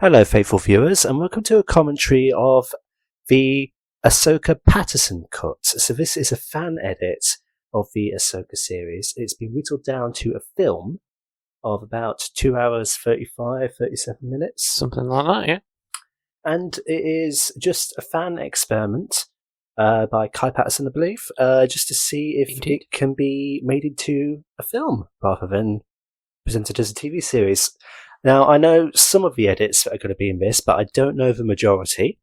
Hello, faithful viewers, and welcome to a commentary of the Ahsoka Patterson cut. So this is a fan edit of the Ahsoka series. It's been whittled down to a film of about 2 hours, 37 minutes. Something like that, yeah. And it is just a fan experiment by Kai Patterson, I believe, just to see if it can be made into a film rather than presented as a TV series. Now, I know some of the edits that are going to be in this, but I don't know the majority.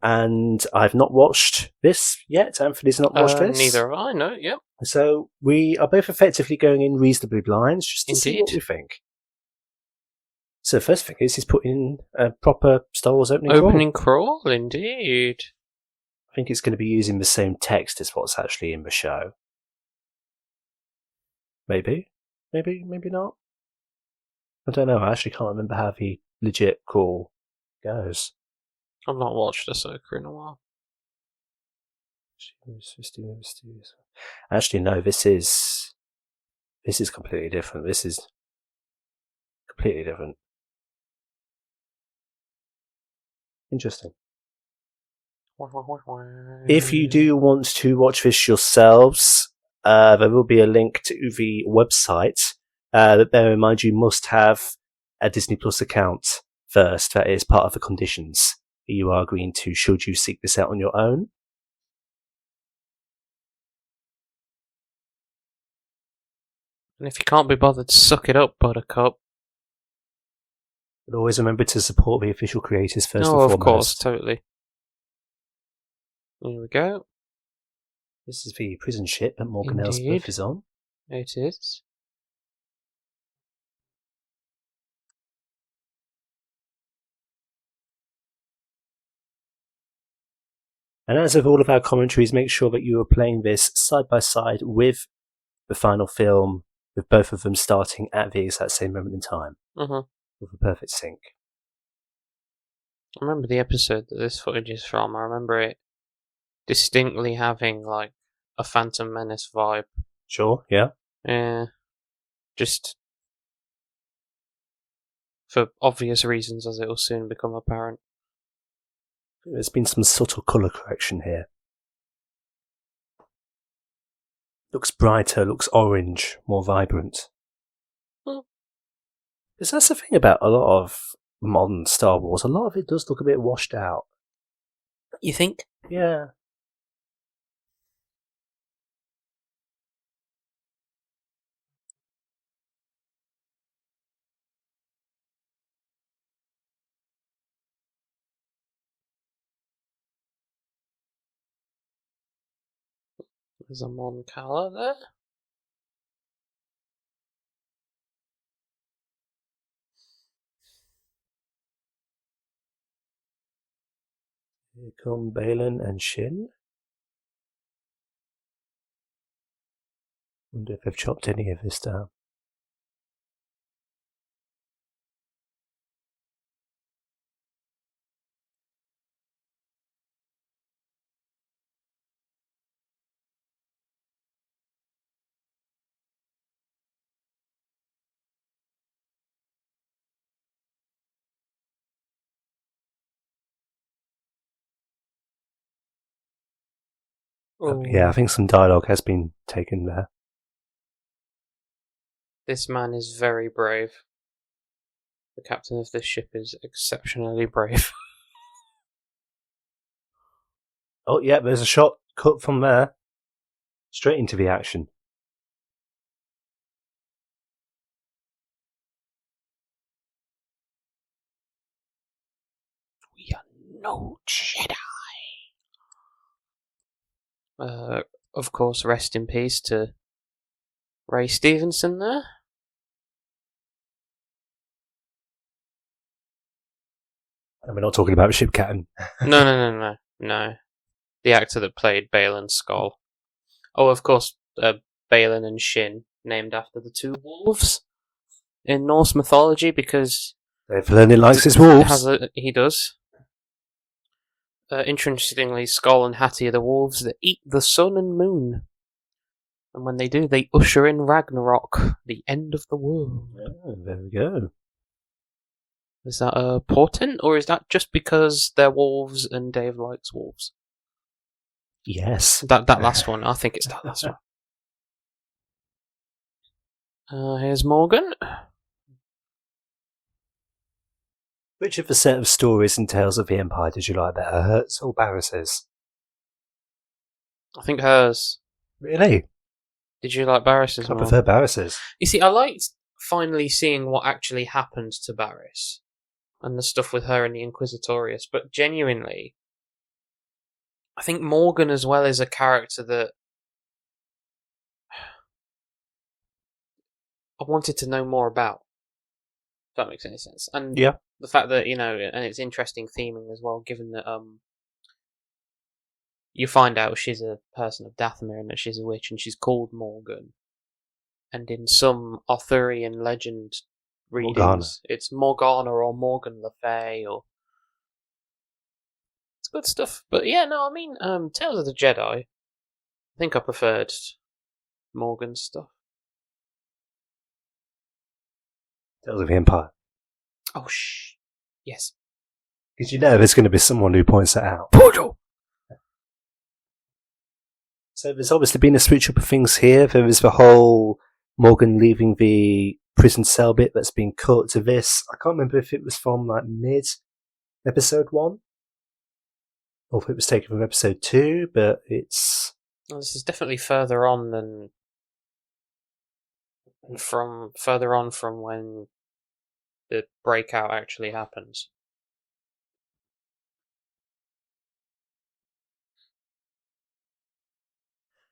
And I've not watched this yet. Anthony's not watched this. Neither have I, no, yep. So we are both effectively going in reasonably blind, just to see what we think. So the first thing is he's put in a proper Star Wars opening crawl. Indeed. I think it's going to be using the same text as what's actually in the show. Maybe not. I don't know. I actually can't remember how the legit call goes. I've not watched Ahsoka in a while. Actually, no. This is completely different. This is completely different. Interesting. If you do want to watch this yourselves, there will be a link to the website. But bear in mind, you must have a Disney Plus account first. That is part of the conditions that you are agreeing to should you seek this out on your own. And if you can't be bothered, suck it up, Buttercup. But always remember to support the official creators first and foremost. Of course, totally. Here we go. This is the prison ship that Morgan Elsbeth is on. It is. And as with all of our commentaries, make sure that you are playing this side by side with the final film, with both of them starting at the exact same moment in time. With a perfect sync. I remember the episode that this footage is from. I remember it distinctly having, like, a Phantom Menace vibe. Sure, yeah. Yeah. Just for obvious reasons, as it will soon become apparent. There's been some subtle colour correction here. Looks brighter, looks orange, more vibrant. Because that's the thing about a lot of modern Star Wars. A lot of it does look a bit washed out. You think? Yeah. There's a Mon Cala there. Here come Baylan and Shin. Wonder if they've chopped any of this down. Yeah, I think some dialogue has been taken there. This man is very brave. The captain of this ship is exceptionally brave. Oh, yeah, there's a shot cut from there. Straight into the action. We are no Jedi. Of course, rest in peace to Ray Stevenson there. And we're not talking about ship captain. No. The actor that played Baylan Skoll. Oh, of course, Baylan and Shin, named after the two wolves in Norse mythology, because if Learning likes his wolves. He does. Interestingly, Skoll and Hattie are the wolves that eat the sun and moon. And when they do, they usher in Ragnarok, the end of the world. Oh, there we go. Is that a portent, or is that just because they're wolves and Dave likes wolves? Yes. That last one, I think it's that last one. Here's Morgan. Which of the set of stories and tales of the Empire did you like better, Hertz or Barris's? I think hers. Really? Did you like Barris's I more? prefer Barris's. You see, I liked finally seeing what actually happened to Barris and the stuff with her and the Inquisitorius, but genuinely, I think Morgan as well is a character that I wanted to know more about. If that makes any sense. And Yeah. the fact that, and it's interesting theming as well, given that you find out she's a person of Dathomir and that she's a witch and she's called Morgan. And in some Arthurian legend readings, Morgana. It's Morgana or Morgan Le Fay or... It's good stuff. But yeah, no, I mean, Tales of the Jedi, I think I preferred Morgan's stuff. Tales of the Empire. Oh, yes. Because you know there's going to be someone who points that out. Portal! So there's obviously been a switch up of things here. There is the whole Morgan leaving the prison cell bit that's been cut to this. I can't remember if it was from like mid episode 1 or if it was taken from episode 2, but it's... Well, this is definitely further on from when the breakout actually happens.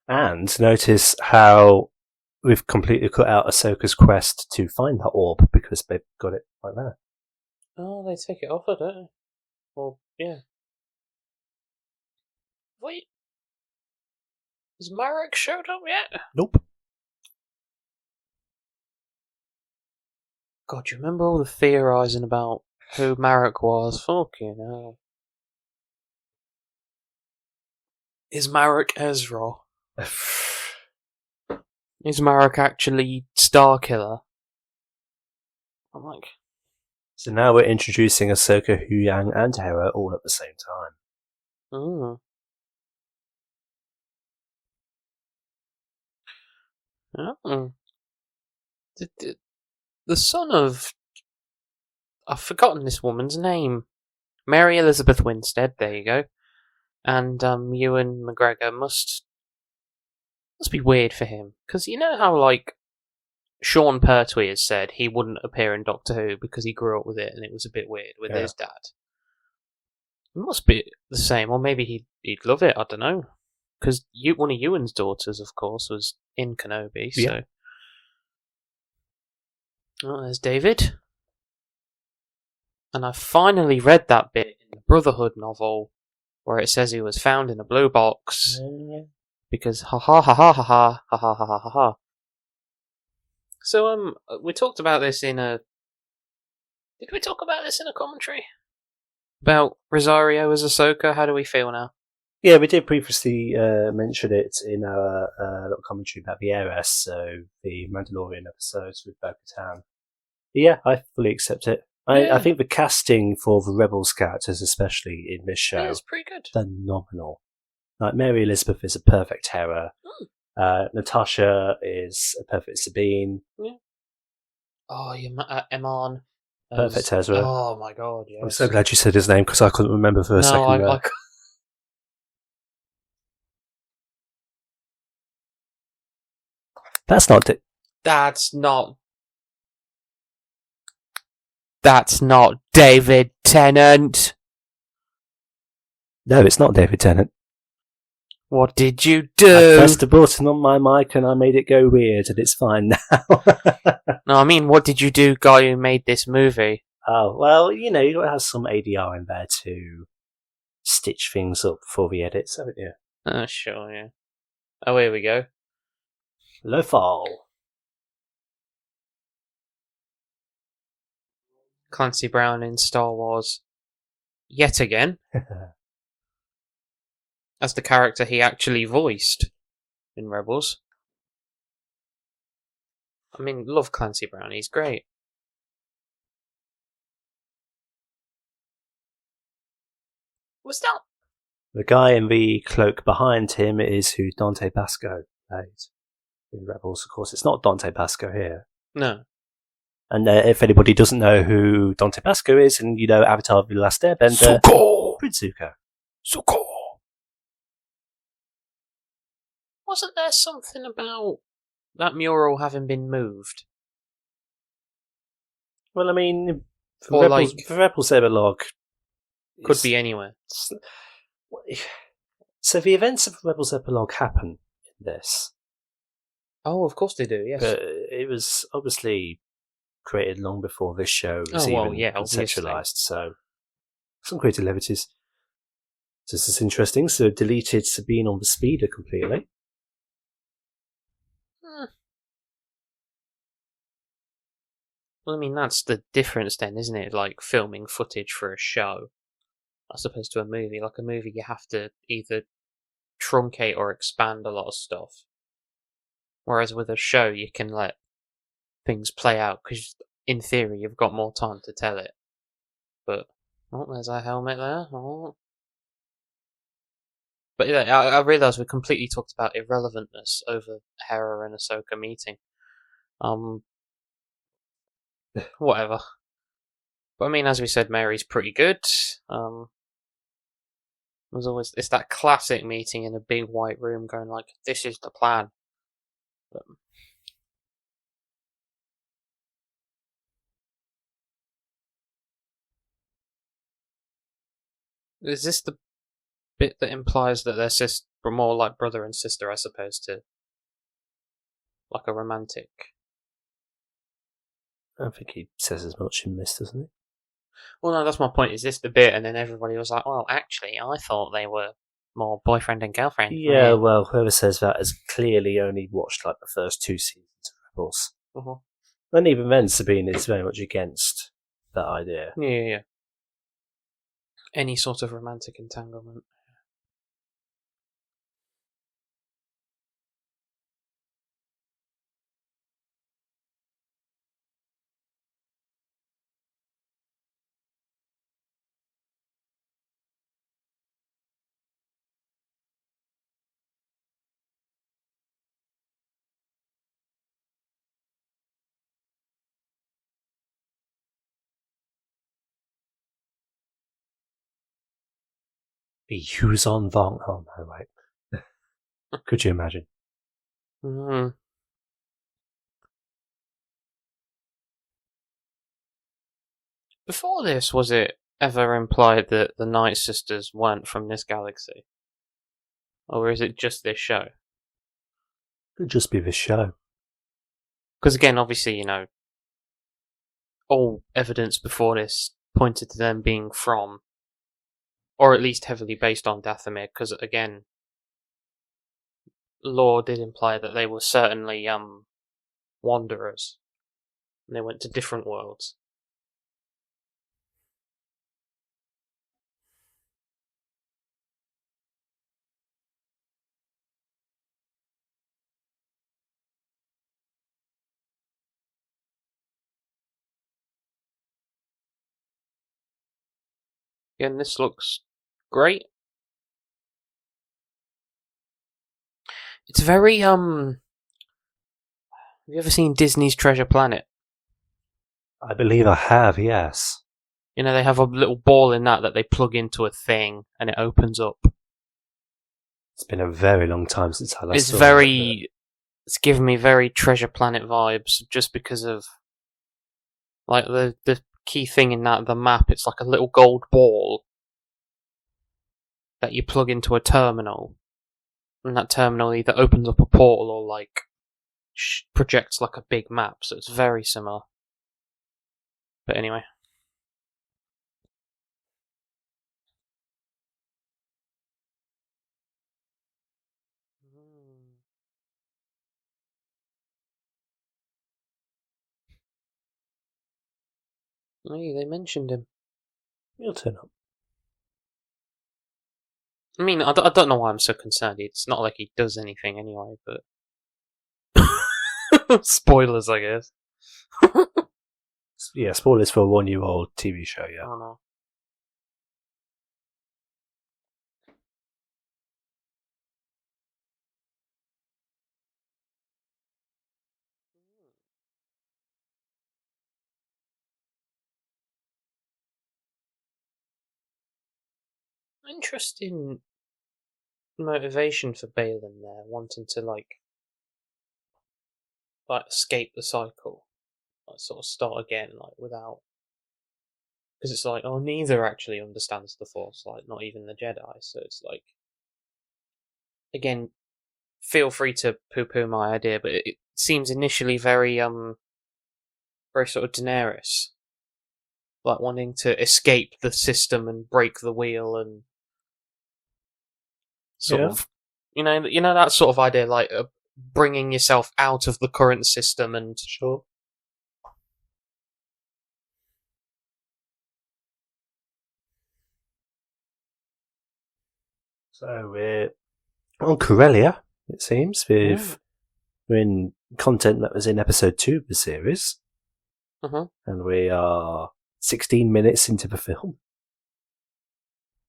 And notice how we've completely cut out Ahsoka's quest to find that orb because they've got it right there. Oh, they take it off her, don't they? Well, yeah. Wait. Has Marek showed up yet? Nope. God, do you remember all the theorising about who Marek was? Fucking hell. Is Marek Ezra? Is Marek actually Starkiller? I'm like... So now we're introducing Ahsoka, Huyang, and Hera all at the same time. Oh. Oh. The son of... I've forgotten this woman's name. Mary Elizabeth Winstead, there you go. And Ewan McGregor must be weird for him. Because you know how, like, Sean Pertwee has said he wouldn't appear in Doctor Who because he grew up with it and it was a bit weird with his dad. It must be the same, or maybe he'd love it, I don't know. Because one of Ewan's daughters, of course, was in Kenobi, so... Yeah. Oh, there's David. And I finally read that bit in the Brotherhood novel where it says he was found in a blue box. Because ha ha ha ha ha ha ha ha ha ha ha. So, we talked about this in a... Did we talk about this in a commentary? About Rosario as Ahsoka? How do we feel now? Yeah, we did previously mention it in our little commentary about the Heiress, so the Mandalorian episodes with Bo-Katan. Yeah, I fully accept it. I think the casting for the Rebels characters, especially in this show, is pretty good. Phenomenal. Like Mary Elizabeth is a perfect Hera. Natasha is a perfect Sabine. Yeah. Oh, Eman. Perfect Ezra. Oh my god, yes. I'm so glad you said his name because I couldn't remember for a second. That's not David Tennant. No, it's not David Tennant. What did you do? I pressed the button on my mic and I made it go weird, and it's fine now. No, I mean, what did you do, guy who made this movie? Oh, well, you got to have some ADR in there to stitch things up for the edits, haven't you? Oh, sure, yeah. Oh, here we go. Lothal. Clancy Brown in Star Wars. Yet again. As the character he actually voiced in Rebels. I mean, love Clancy Brown, he's great. Was that? The guy in the cloak behind him is who Dante Basco played in Rebels. Of course, it's not Dante Basco here. No. And if anybody doesn't know who Dante Basco is, and you know Avatar of the Last Airbender, Prince Zuko. Wasn't there something about that mural having been moved? Well, I mean, Or the Rebels epilogue could be anywhere. So the events of Rebels epilogue happen in this. Oh, of course they do. Yes, but it was obviously created long before this show was conceptualized. So some creative liberties. This is interesting. So deleted Sabine on the speeder completely. Well, I mean, that's the difference then, isn't it? Like filming footage for a show, as opposed to a movie. Like a movie, you have to either truncate or expand a lot of stuff. Whereas with a show, you can let things play out, because in theory, you've got more time to tell it. But, oh, there's our helmet there. Oh. But yeah, I realised we completely talked about irrelevantness over Hera and Ahsoka meeting. Whatever. But I mean, as we said, Mary's pretty good. It's that classic meeting in a big white room going like, this is the plan. Is this the bit that implies that they're more like brother and sister as opposed to like a romantic? I think he says as much in this, doesn't he? Well, no, that's my point. Is this the bit? And then everybody was like, well, actually, I thought they were more boyfriend and girlfriend. Yeah, well, whoever says that has clearly only watched like the first 2 seasons of Rebels. Uh-huh. And even then, Sabine is very much against that idea. Yeah. Any sort of romantic entanglement. The Yuuzhan Vong. Oh no, wait. Could you imagine? Mm-hmm. Before this, was it ever implied that the Night Sisters weren't from this galaxy? Or is it just this show? Could just be this show. Because again, obviously, you know, all evidence before this pointed to them being from, or at least heavily based on Dathomir, because again, lore did imply that they were certainly wanderers. And they went to different worlds. Again, this looks great. It's very, have you ever seen Disney's Treasure Planet? I believe I have, yes. You know, they have a little ball in that they plug into a thing and it opens up. It's been a very long time since I last saw it. It's given me very Treasure Planet vibes just because of, like, the key thing in that, the map, it's like a little gold ball that you plug into a terminal. And that terminal either opens up a portal or, like, projects like a big map, so it's very similar. But anyway. Hey, they mentioned him. He'll turn up. I mean, I don't know why I'm so concerned. It's not like he does anything anyway, but... Spoilers, I guess. Yeah, spoilers for a 1-year-old TV show, yeah. I don't know. Interesting motivation for Balin there, wanting to like escape the cycle, like sort of start again, like without. Because it's like, oh, neither actually understands the Force, like not even the Jedi. So it's like, again, feel free to poo-poo my idea, but it seems initially very very sort of Daenerys, like wanting to escape the system and break the wheel and sort of, you know that sort of idea, like bringing yourself out of the current system and Sure. So we're on Corellia, it seems, with we're in content that was in episode 2 of the series. And we are 16 minutes into the film.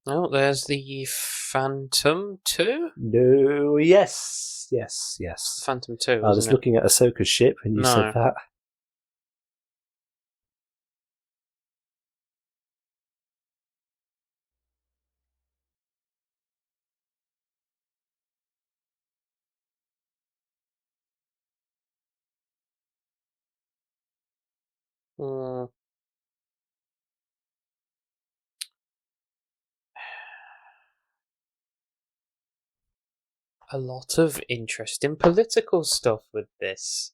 Oh, there's the Phantom 2? No, yes. Phantom 2, I was looking at Ahsoka's ship when you said that. A lot of interesting political stuff with this.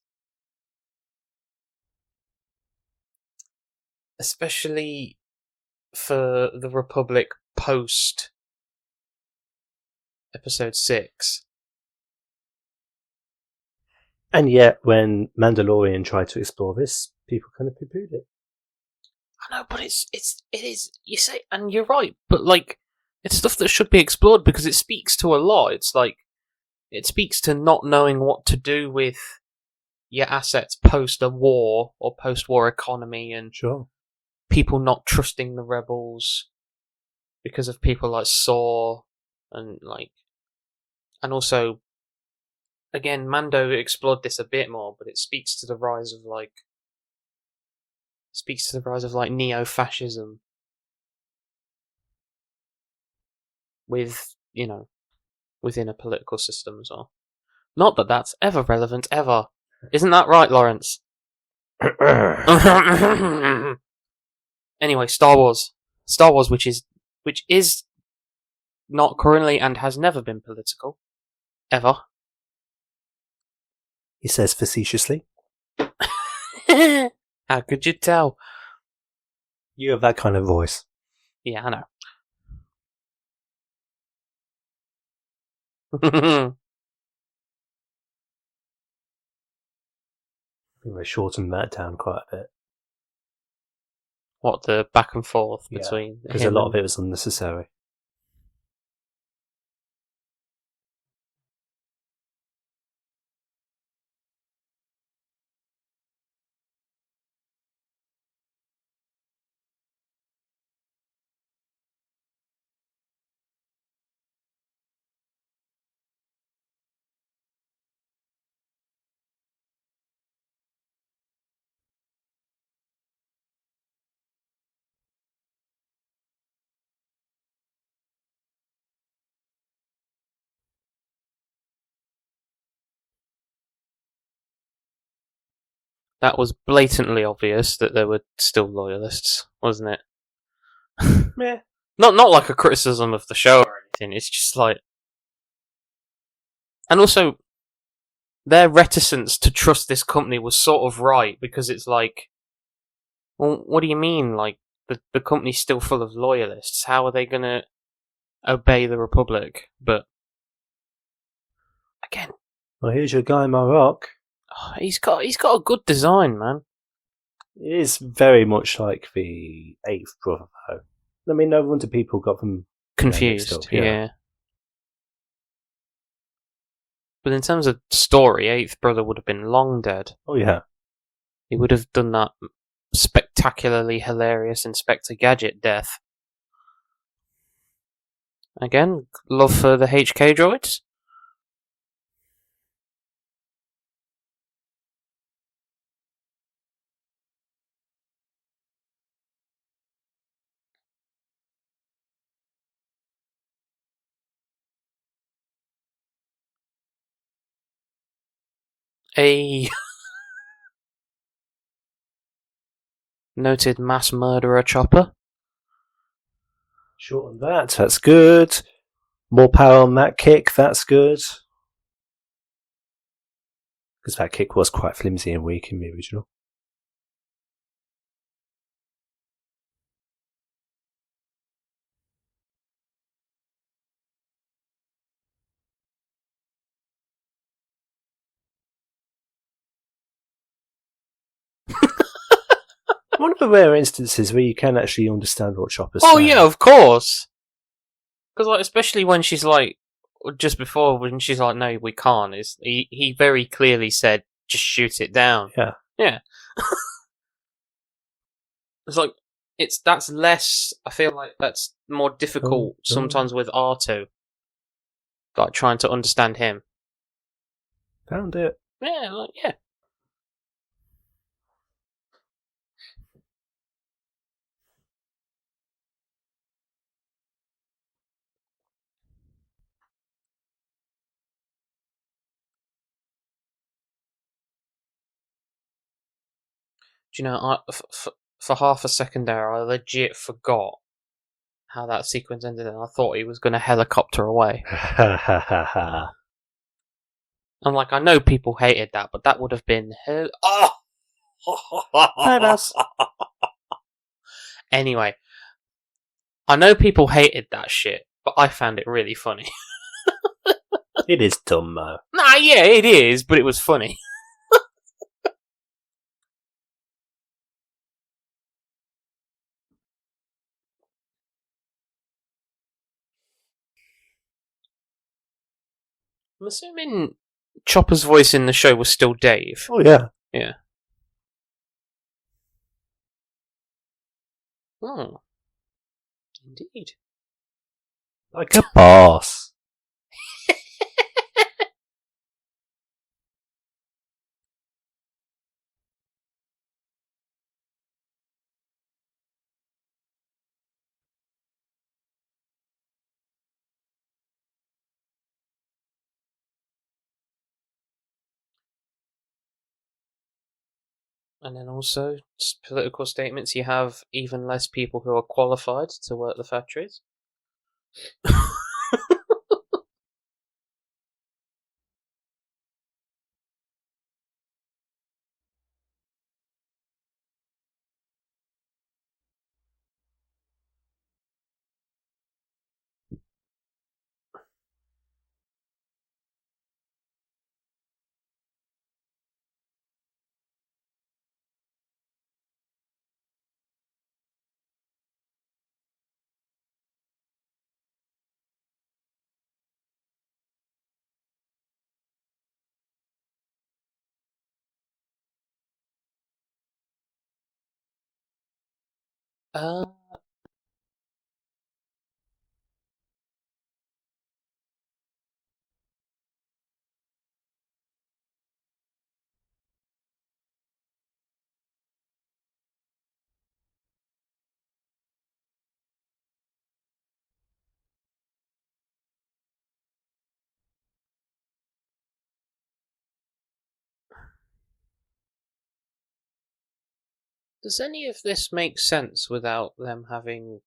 Especially for the Republic post episode 6. And yet, when Mandalorian tried to explore this, people kind of poo-pooed it. I know, but it is, you say, and you're right, but like, it's stuff that should be explored because it speaks to a lot. It's like, it speaks to not knowing what to do with your assets post a war or post-war economy, and Sure. people not trusting the rebels because of people like Saw, and like, and also, again, Mando explored this a bit more, but it speaks to the rise of neo-fascism with, within a political system as well. Not that that's ever relevant, ever. Isn't that right, Lawrence? Anyway, Star Wars, which is not currently and has never been political, ever. He says facetiously. How could you tell? You have that kind of voice. Yeah, I know. I think they shortened that down quite a bit. What, the back and forth between? Because a lot of it was unnecessary. That was blatantly obvious that there were still loyalists, wasn't it? Meh. Not like a criticism of the show or anything. It's just like, and also their reticence to trust this company was sort of right, because it's like, well, what do you mean? Like, the company's still full of loyalists. How are they gonna obey the Republic? But again, well, here's your guy Marok. He's got a good design, man. It is very much like the 8th brother, though. I mean, no wonder people got them confused. Up, yeah. But in terms of story, 8th brother would have been long dead. Oh yeah. He would have done that spectacularly hilarious Inspector Gadget death. Again, love for the HK droids. A noted mass murderer chopper. Short on that, that's good. More power on that kick, that's good. Because that kick was quite flimsy and weak in the original. One of the rare instances where you can actually understand what Chopper's saying. Oh yeah, of course. Because like, especially when she's like, just before when she's like, "No, we can't." He very clearly said, "Just shoot it down." Yeah. Yeah. It's like that's less. I feel like that's more difficult sometimes with R2. Like trying to understand him. Found it. Yeah, like yeah. Do you know, for half a second there, I legit forgot how that sequence ended, and I thought he was going to helicopter away. I'm like, I know people hated that, but that would have been hell. Oh! Hi, boss. Anyway, I know people hated that shit, but I found it really funny. It is dumb, though. Nah, yeah, it is, but it was funny. I'm assuming Chopper's voice in the show was still Dave. Oh, yeah. Yeah. Oh. Indeed. Like a boss. And then also, just political statements, you have even less people who are qualified to work the factories. Uh, does any of this make sense without them having...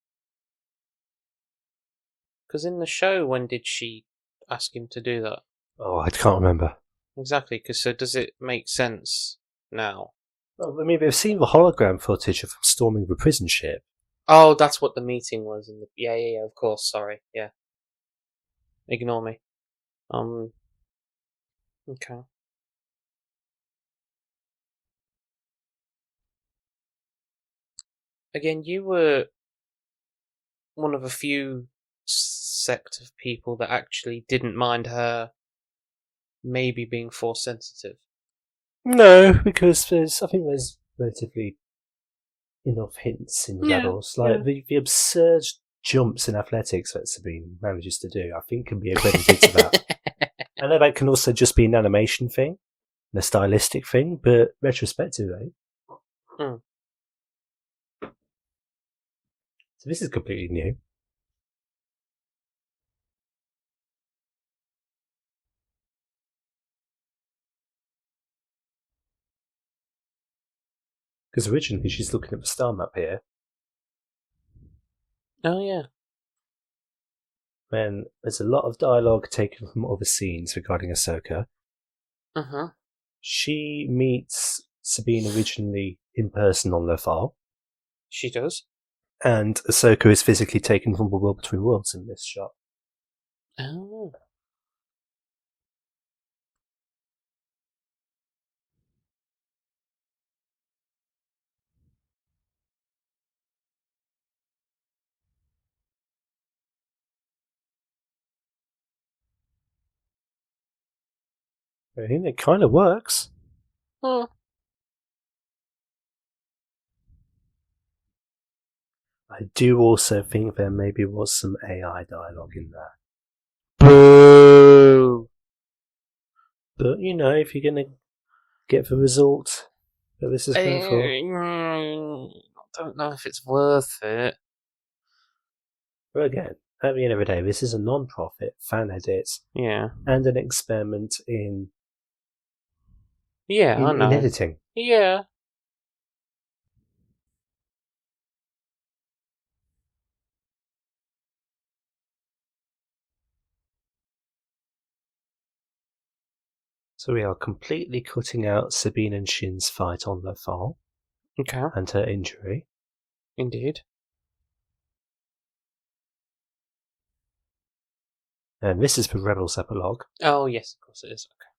Because in the show, when did she ask him to do that? Oh, I can't remember. Exactly, because so does it make sense now? Well, I mean, they've seen the hologram footage of them storming the prison ship. Oh, that's what the meeting was. In the... Yeah, of course, sorry, yeah. Ignore me. Okay. Again, you were one of a few sect of people that actually didn't mind her maybe being force sensitive. No, because I think there's relatively enough hints in the rebels. Like the absurd jumps in athletics that Sabine manages to do, I think can be accredited to that. I know that can also just be an animation thing, a stylistic thing, but retrospectively. Mm. So this is completely new. Because originally she's looking at the star map here, Oh, yeah. when there's a lot of dialogue taken from other scenes regarding Ahsoka. Uh-huh. She meets Sabine originally in person on Lothal, She does. and Ahsoka is physically taken from the World Between Worlds in this shot. Oh. I think it kind of works. Oh. I do also think there maybe was some AI dialogue in there. Boo! But, if you're going to get the result that this is going for. I don't know if it's worth it. But again, at the end of the day, this is a non-profit fan edit. Yeah. And an experiment in Yeah, I know. in editing. Yeah. So we are completely cutting out Sabine and Shin's fight on Lothal Okay. and her injury. Indeed. And this is the Rebels epilogue. Oh, yes, of course it is. Okay.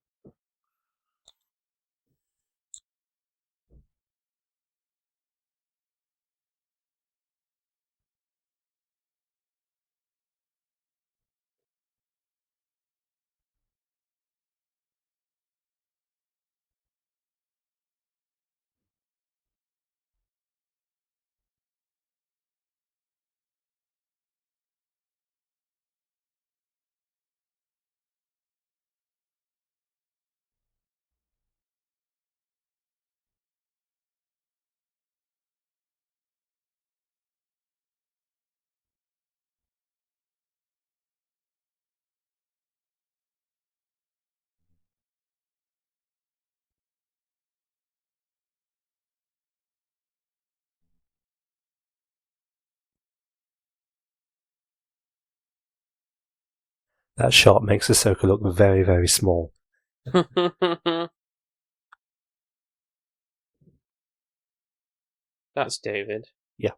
That shot makes Ahsoka look very, very small. That's David. Yeah.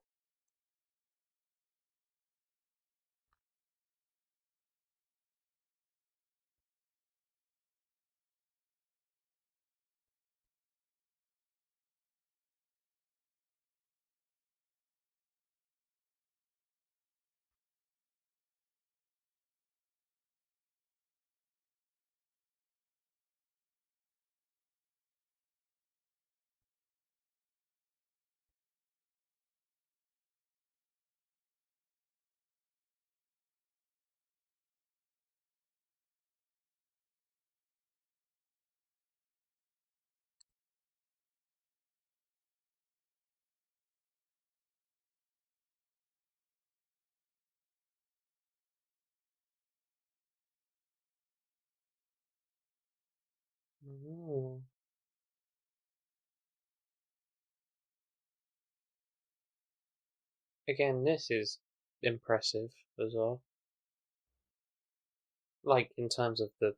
Ooh. Again, this is impressive as well. Like, in terms of the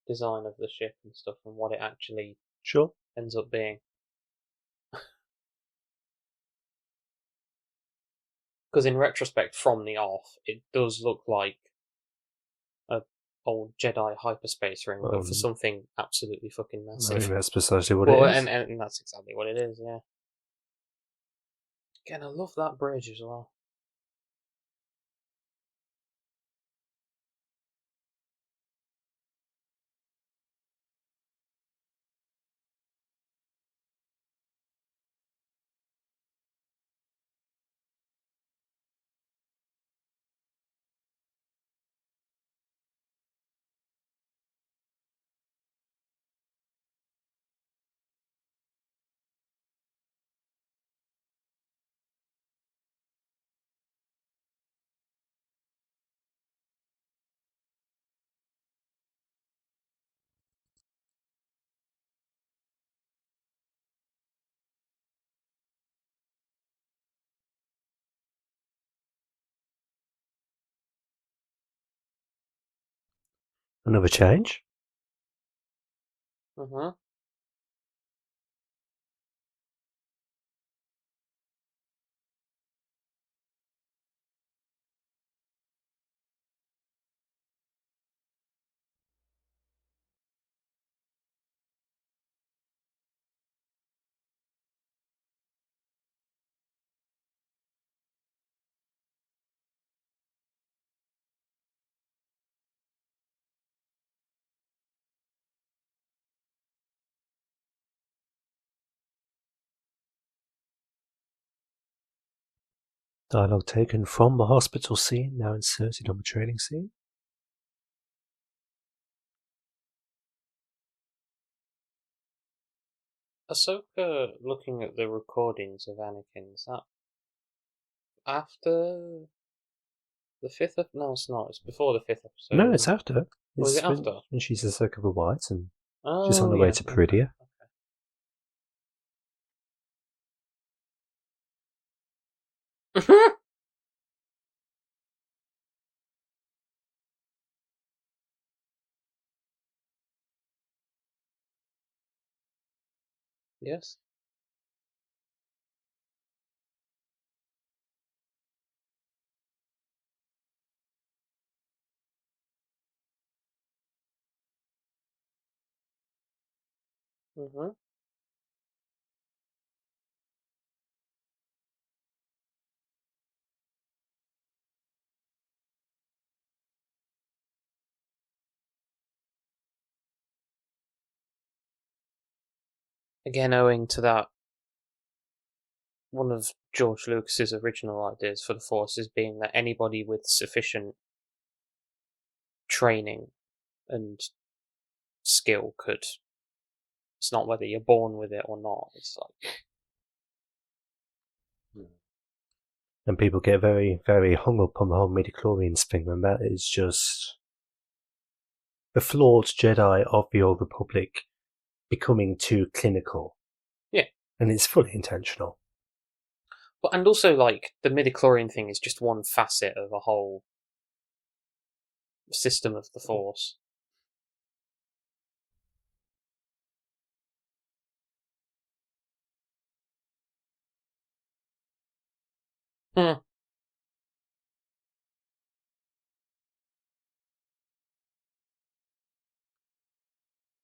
design of the ship and stuff and what it actually Sure. ends up being. Because in retrospect, from the off, it does look like a old Jedi hyperspace ring, but for something absolutely fucking I massive. think that's precisely what it is. And that's exactly what it is, yeah. Again, I love that bridge as well. Another change. Mm-hmm. Dialogue taken from the hospital scene, now inserted on the training scene. Ahsoka looking at the recordings of Anakin, is that after the fifth episode? No, it's not. It's before the fifth episode. No, it's after. Or is it after? When she's Ahsoka the White and Oh, she's on the way to Peridia. Okay. Yes. Mm-hmm. Again, owing to that, one of George Lucas's original ideas for the Force is being that anybody with sufficient training and skill could. It's not whether you're born with it or not. It's like. And people get very, very hung up on the whole midichlorians thing, and that is just the flawed Jedi of the Old Republic becoming too clinical. Yeah. And it's fully intentional. But and also, like, the midichlorian thing is just one facet of a whole system of the Force. Hmm.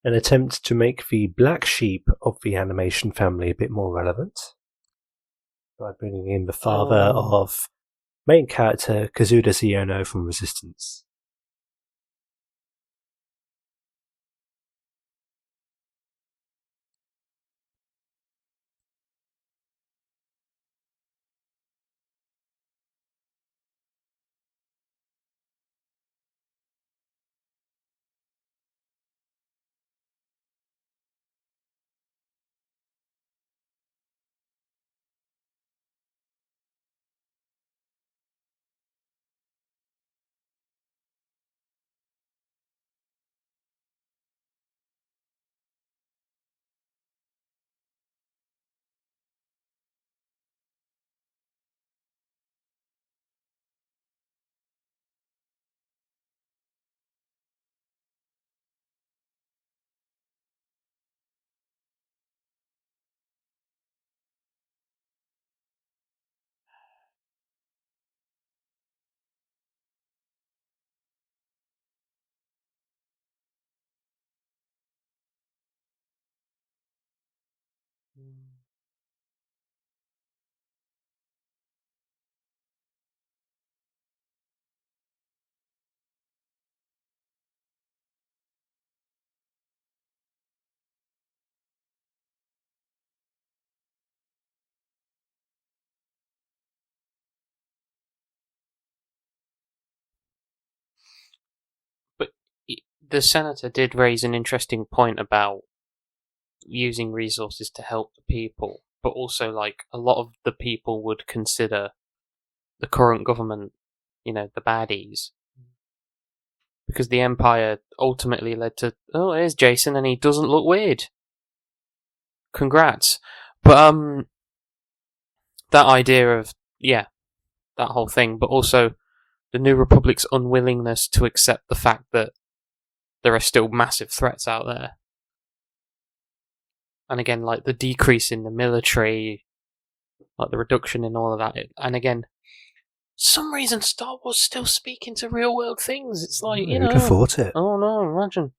An attempt to make the black sheep of the animation family a bit more relevant by bringing in the father of main character Kazuda Siono from Resistance. But the senator did raise an interesting point about using resources to help the people, but also, like, a lot of the people would consider the current government, the baddies. Because the Empire ultimately led to, oh, here's Jason and he doesn't look weird. Congrats. But, that idea of, that whole thing, but also the New Republic's unwillingness to accept the fact that there are still massive threats out there. And again, like the decrease in the military, like the reduction in all of that. And again, some reason Star Wars still speaking to real world things. It's like, you know. Who'd have thought it? Oh no, imagine.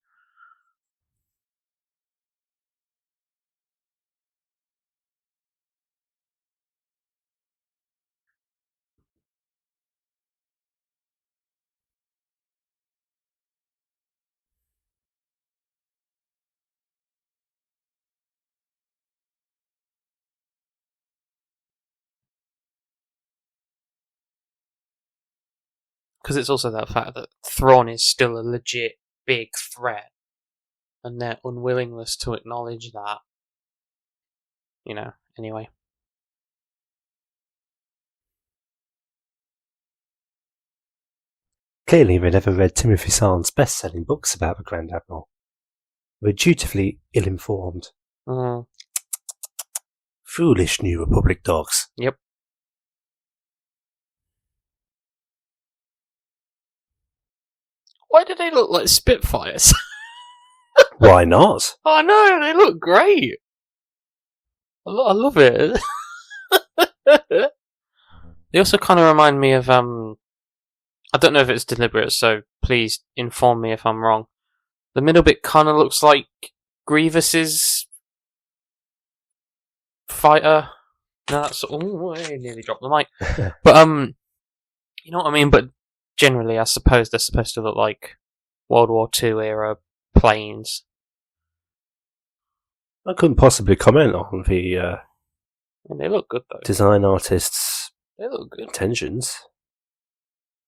Because it's also that fact that Thrawn is still a legit big threat, and their unwillingness to acknowledge that. You know, anyway. Clearly, they never read Timothy Zahn's best-selling books about the Grand Admiral. They're dutifully ill-informed. Foolish New Republic dogs. Yep. Why do they look like Spitfires? Why not? Oh no, they look great. I love it. They also kind of remind me of I don't know if it's deliberate, so please inform me if I'm wrong. The middle bit kind of looks like Grievous's fighter. No, that's I nearly dropped the mic. But you know what I mean. But generally, I suppose they're supposed to look like World War II era planes. I couldn't possibly comment on the And they look good though. design artist's They look good. intentions.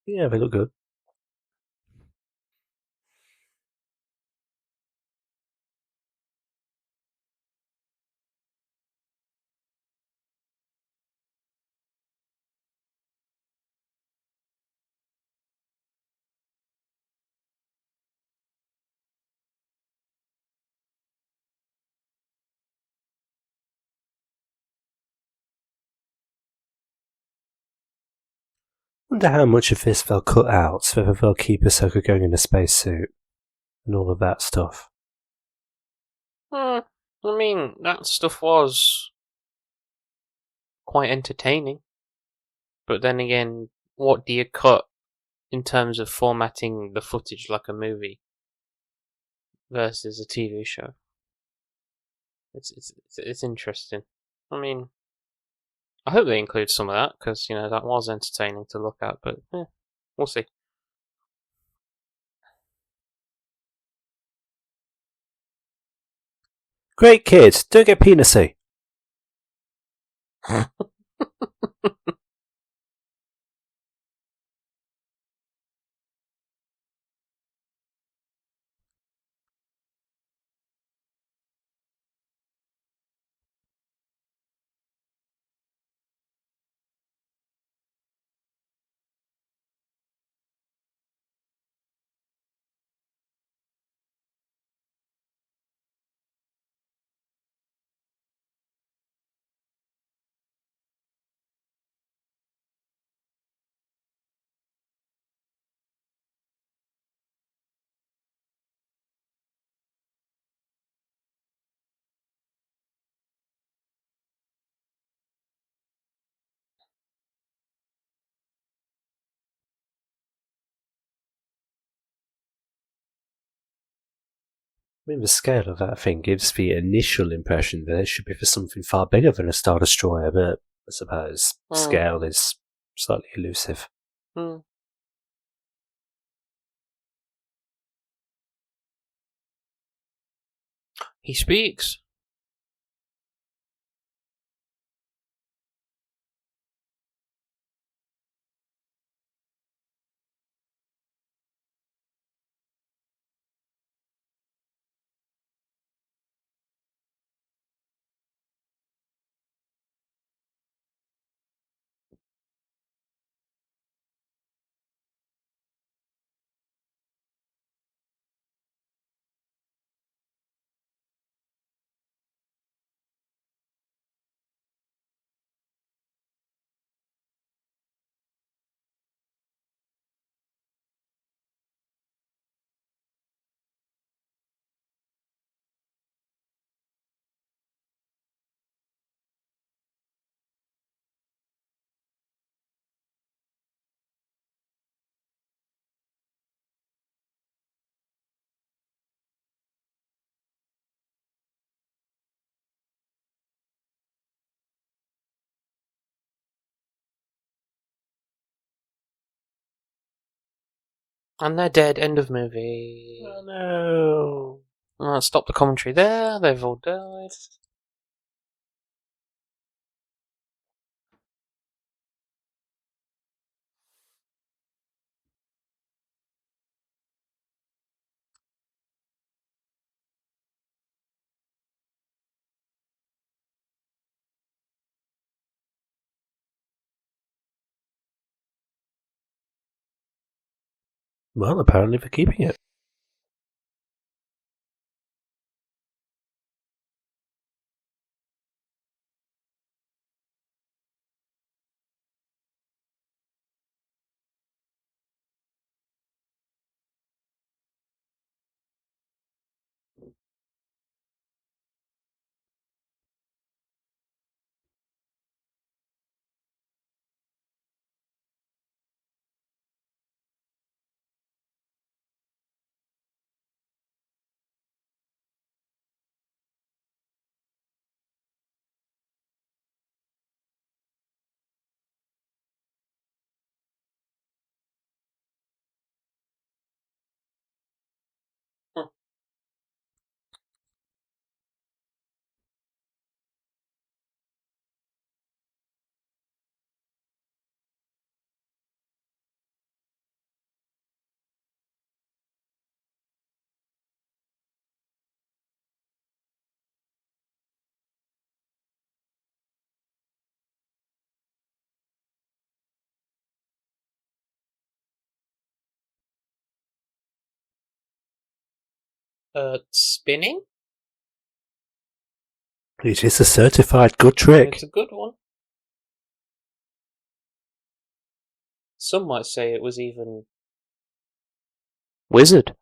Yeah, they look good. Wonder how much of this they'll cut out, whether they'll keep Ahsoka going in a spacesuit and all of that stuff. I mean, that stuff was quite entertaining. But then again, what do you cut in terms of formatting the footage like a movie versus a TV show? It's interesting. I mean, I hope they include some of that because you know that was entertaining to look at. But we'll see. Great kid, don't get penisy. I mean, the scale of that thing gives the initial impression that it should be for something far bigger than a Star Destroyer, but I suppose scale is slightly elusive. He speaks. And they're dead. End of movie. Oh no. Stop the commentary there. They've all died. Well, apparently for keeping it. Spinning? It is a certified good trick. It's a good one. Some might say it was even wizard.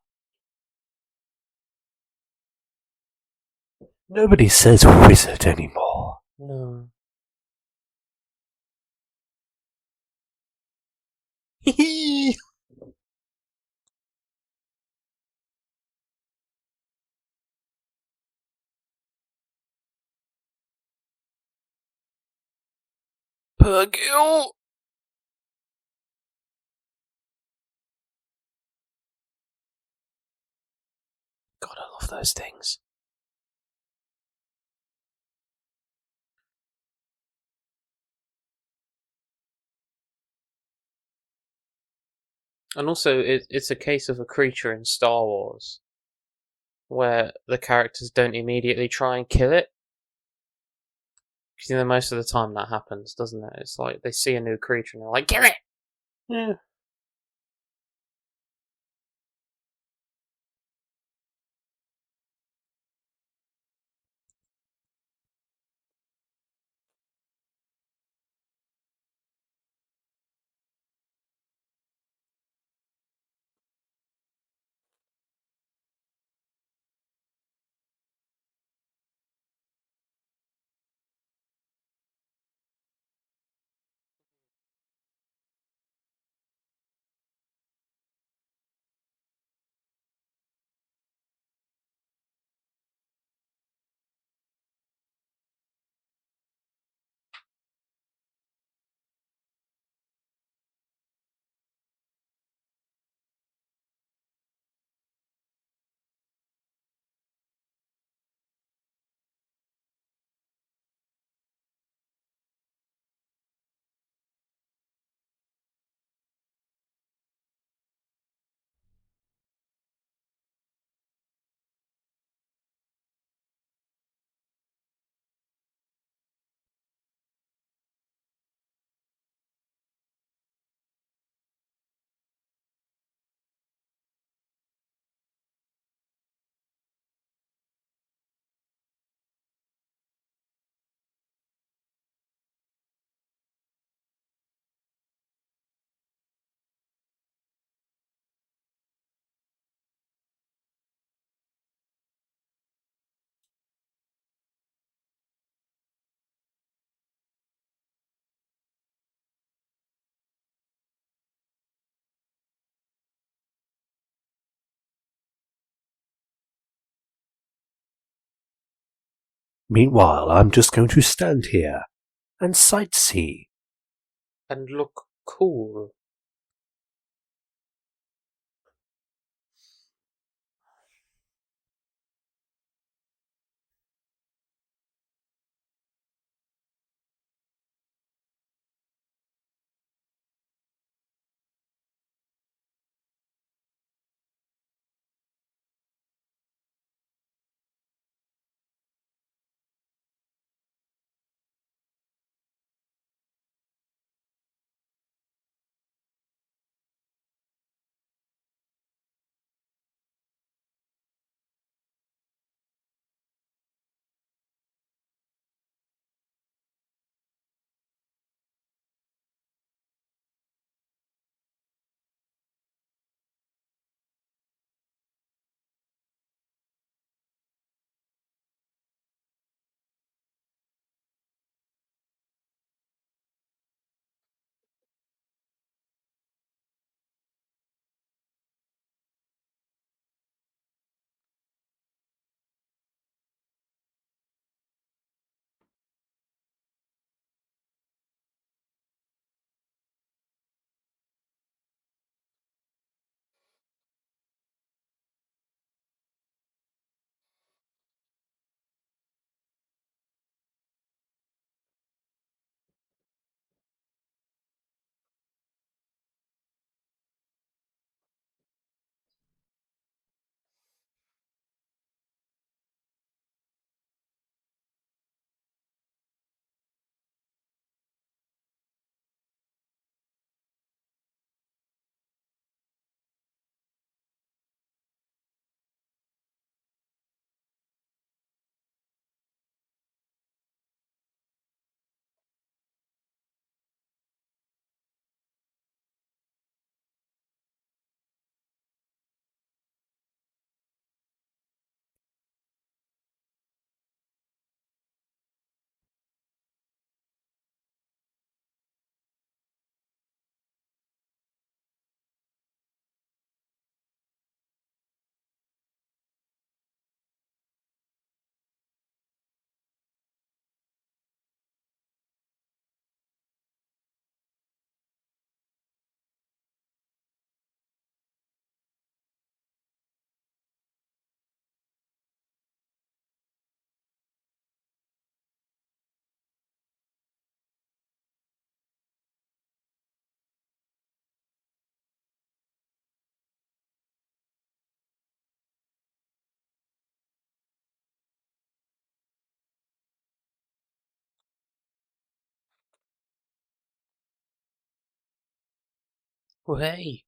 Nobody says wizard anymore. No. Pergil! God, I love those things. And also, it's a case of a creature in Star Wars where the characters don't immediately try and kill it. Because most of the time that happens, doesn't it? It's like they see a new creature and they're like, kill it! Yeah. Meanwhile, I'm just going to stand here and sightsee. And look cool. Well, hey.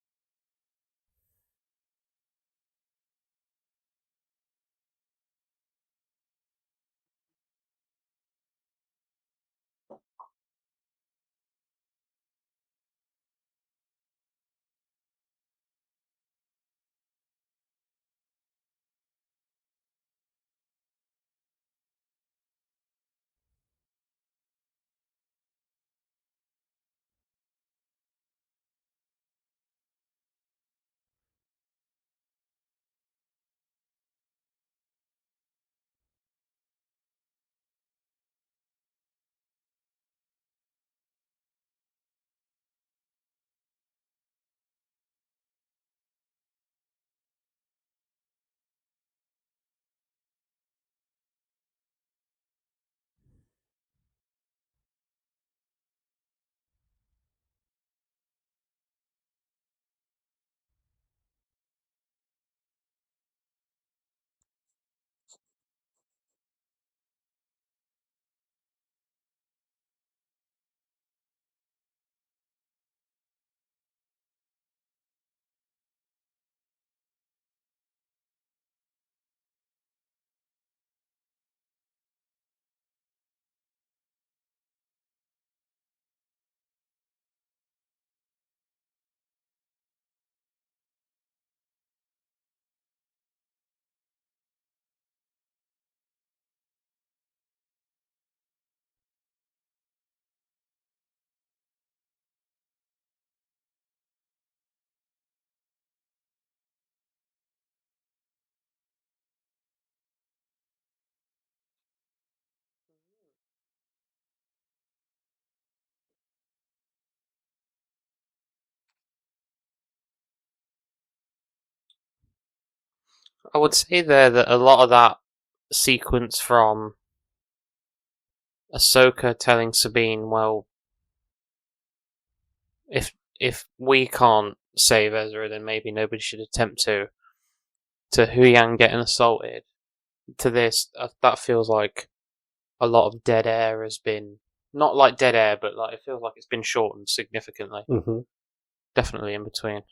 I would say there that a lot of that sequence from Ahsoka telling Sabine, well, if we can't save Ezra, then maybe nobody should attempt to Hu Yang getting assaulted, to this, that feels like a lot of dead air has been, not like dead air, but like it feels like it's been shortened significantly. Mm-hmm. Definitely in between.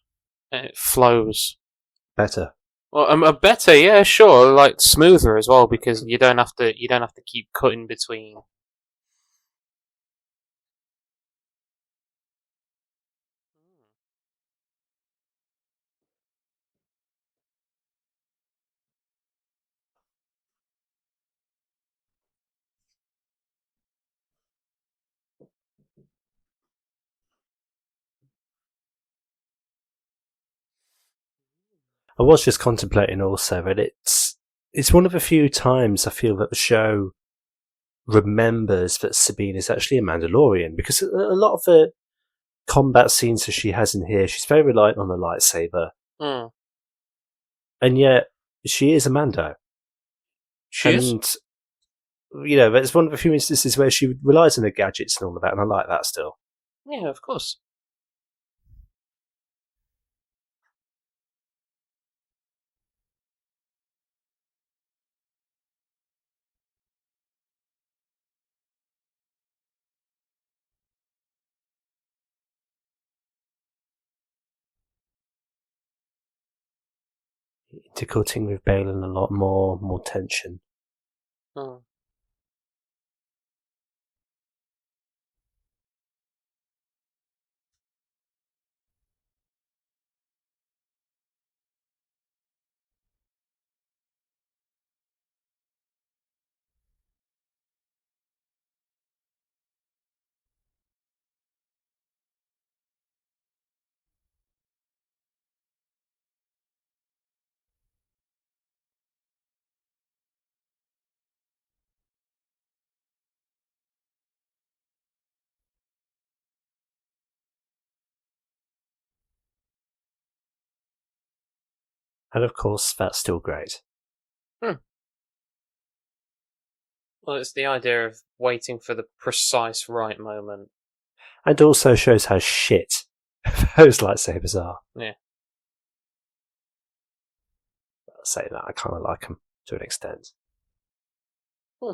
And it flows Better. well, better, yeah, sure, like smoother as well, because you don't have to keep cutting between. I was just contemplating also that it's one of the few times I feel that the show remembers that Sabine is actually a Mandalorian, because a lot of the combat scenes that she has in here, she's very reliant on the lightsaber, Mm. and yet she is a Mando. She is? And you know, it's one of the few instances where she relies on the gadgets and all of that, and I like that still. Yeah, of course. Intercutting with Balin a lot more tension. Mm. And of course, that's still great. Hmm. Well, it's the idea of waiting for the precise right moment. And also shows how shit those lightsabers are. Yeah. I'll say that, I kind of like them to an extent. Hmm.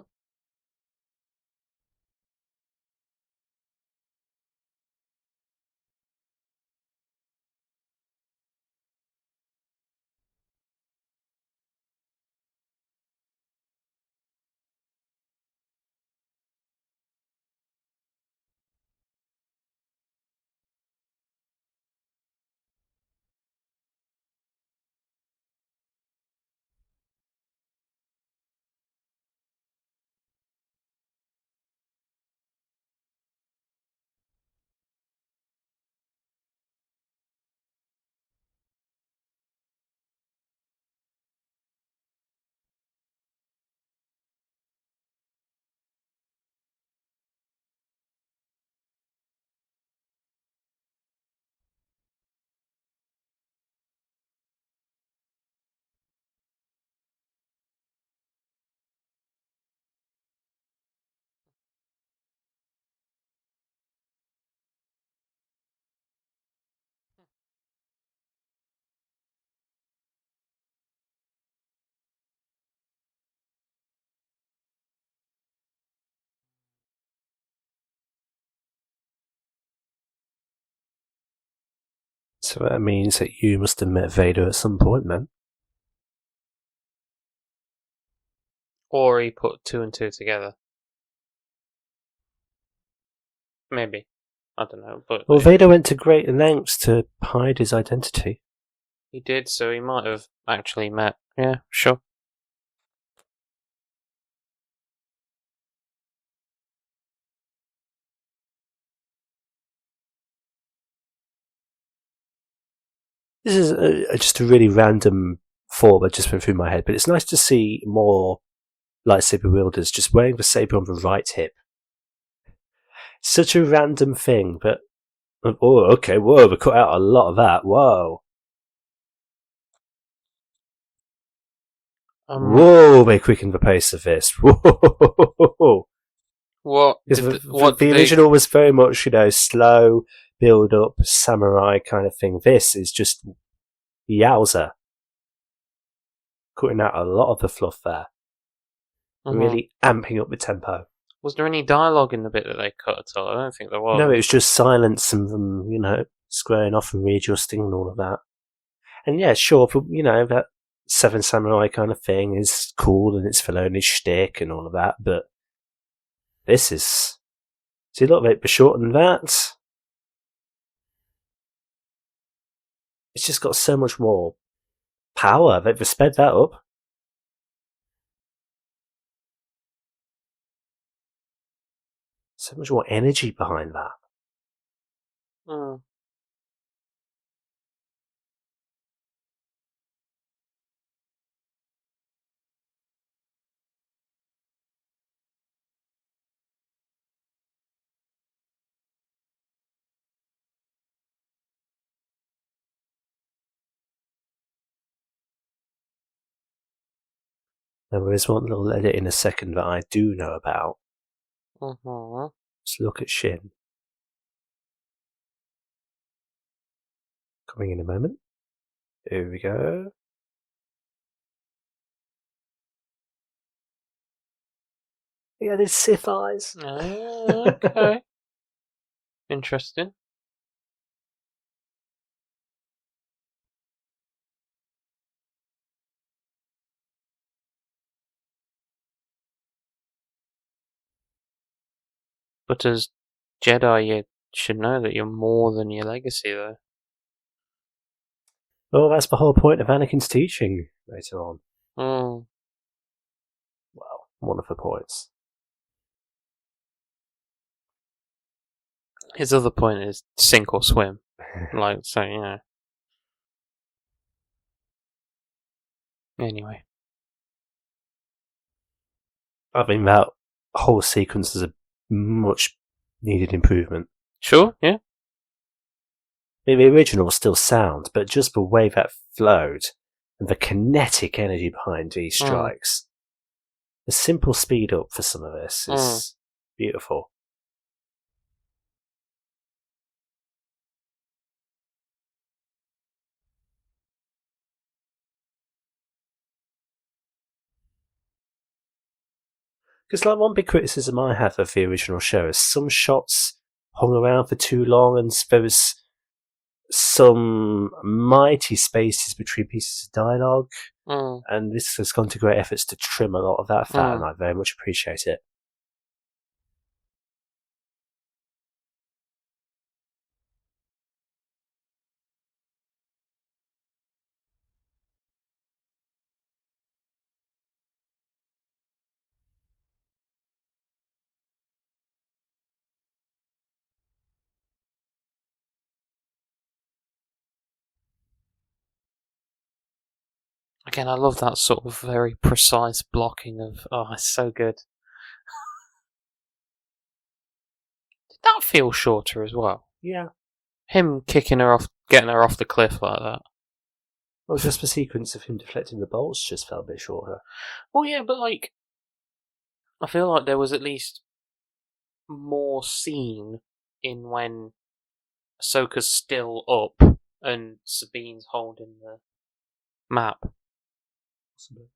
So that means that you must have met Vader at some point, then. Or he put 2 and 2 together. Maybe. I don't know. But Well, Vader went to great lengths to hide his identity. he did, so he might have actually met. Yeah, sure. This is just a really random thought that just went through my head, but it's nice to see more lightsaber wielders just wearing the saber on the right hip. Such a random thing, but oh, okay, whoa, they cut out a lot of that. Whoa. Whoa, they quickened the pace of this. Whoa. What? The original was very much, slow, build up, samurai kind of thing. This is just yowza. Cutting out a lot of the fluff there. Really amping up the tempo. Was there any dialogue in the bit that they cut at all? I don't think there was. No, it was just silence and them, squaring off and readjusting and all of that. And yeah, sure, but, that Seven Samurai kind of thing is cool and it's Filoni's shtick and all of that, but this is... See, a little bit shorter than that. It's just got so much more power. They've sped that up. So much more energy behind that. Now, there is one little edit in a second that I do know about. Let's look at Shin. Coming in a moment. Here we go. Yeah, there's Sith eyes. Okay. Interesting. But as Jedi, you should know that you're more than your legacy, though. Well, that's the whole point of Anakin's teaching later on. Well, one of the points. His other point is sink or swim. Anyway. I think that whole sequence is a much needed improvement. Sure, yeah. The original was still sound, but just the way that flowed and the kinetic energy behind these strikes, the simple speed up for some of this is beautiful. Because one big criticism I have of the original show is some shots hung around for too long and there was some mighty spaces between pieces of dialogue, and this has gone to great efforts to trim a lot of that fat, and I very much appreciate it. Again, I love that sort of very precise blocking of, it's so good. Did that feel shorter as well? Yeah. Him kicking her off, getting her off the cliff like that. Well, just the sequence of him deflecting the bolts just felt a bit shorter. Well, yeah, but I feel like there was at least more scene in when Ahsoka's still up and Sabine's holding the map. Possibly.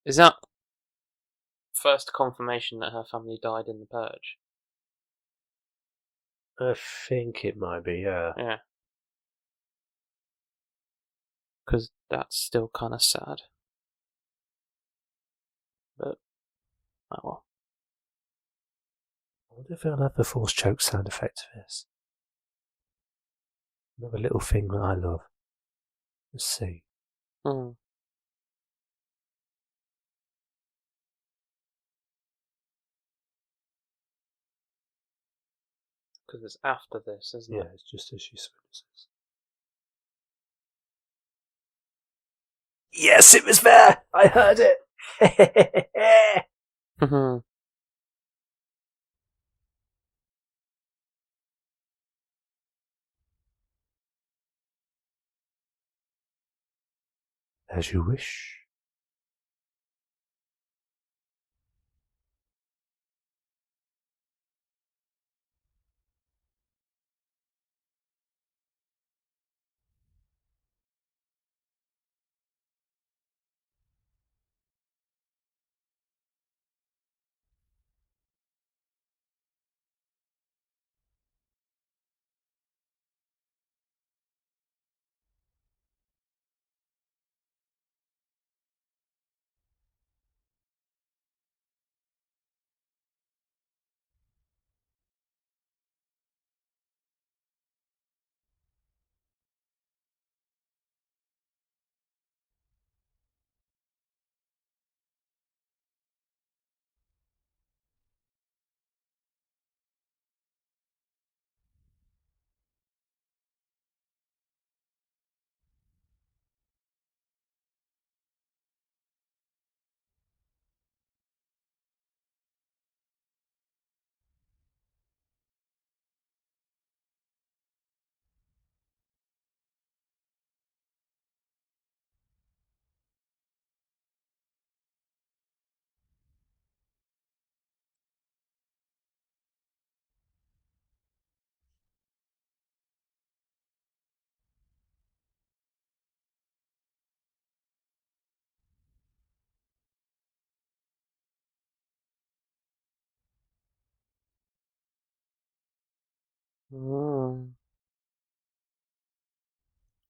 Is that first confirmation that her family died in the Purge? I think it might be, yeah. Yeah. Because that's still kind of sad. But, oh well. I wonder if they'll have the force choke sound effect for this. Another little thing that I love. Let's see. Hmm. Because it's after this, isn't Yeah, it? it's just as she swings. Yes, it was there! I heard it! As you wish.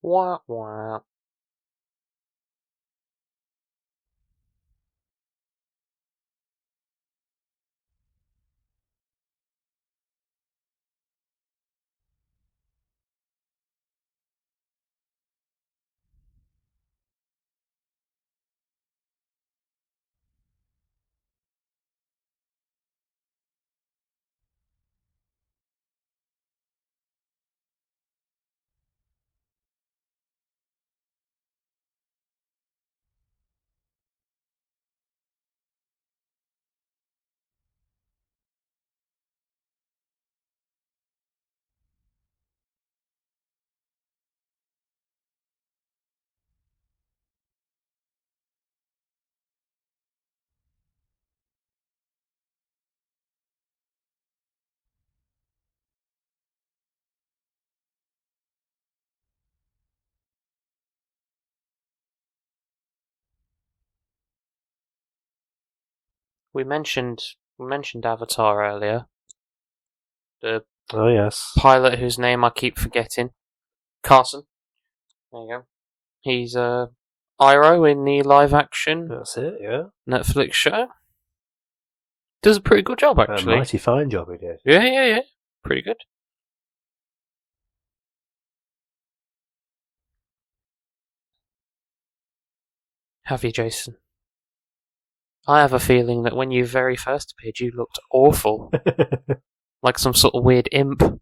Wah wah. We mentioned Avatar earlier. The Oh, yes. pilot whose name I keep forgetting. Carson. There you go. He's Iroh in the live action That's it, yeah. Netflix show. Does a pretty good job, actually. A mighty fine job he did. Yeah. Pretty good. Have you, Jason? I have a feeling that when you very first appeared, you looked awful. Like some sort of weird imp.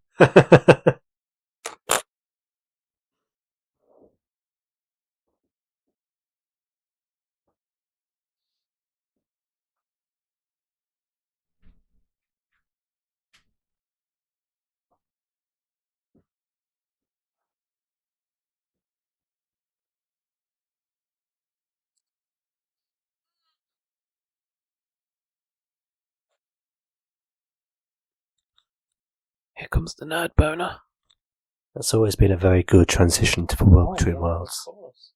Here comes the nerd boner. That's always been a very good transition to the world between worlds. Of course.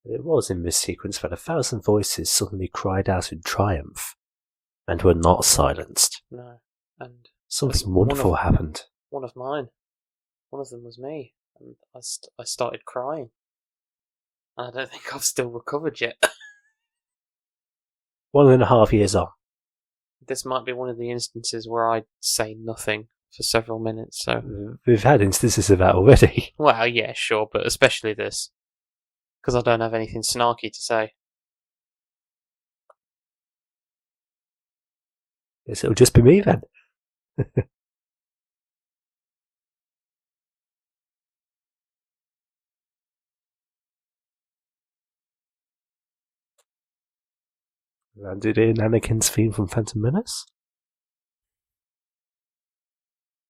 It was in this sequence that 1,000 voices suddenly cried out in triumph and were not silenced. No. And something wonderful happened. One of mine. One of them was me. And I started crying. And I don't think I've still recovered yet. 1.5 years on. This might be one of the instances where I say nothing for several minutes, so... We've had instances of that already. Well, yeah, sure, but especially this. Because I don't have anything snarky to say. Yes, it'll just be me then. Landed in Anakin's theme from Phantom Menace.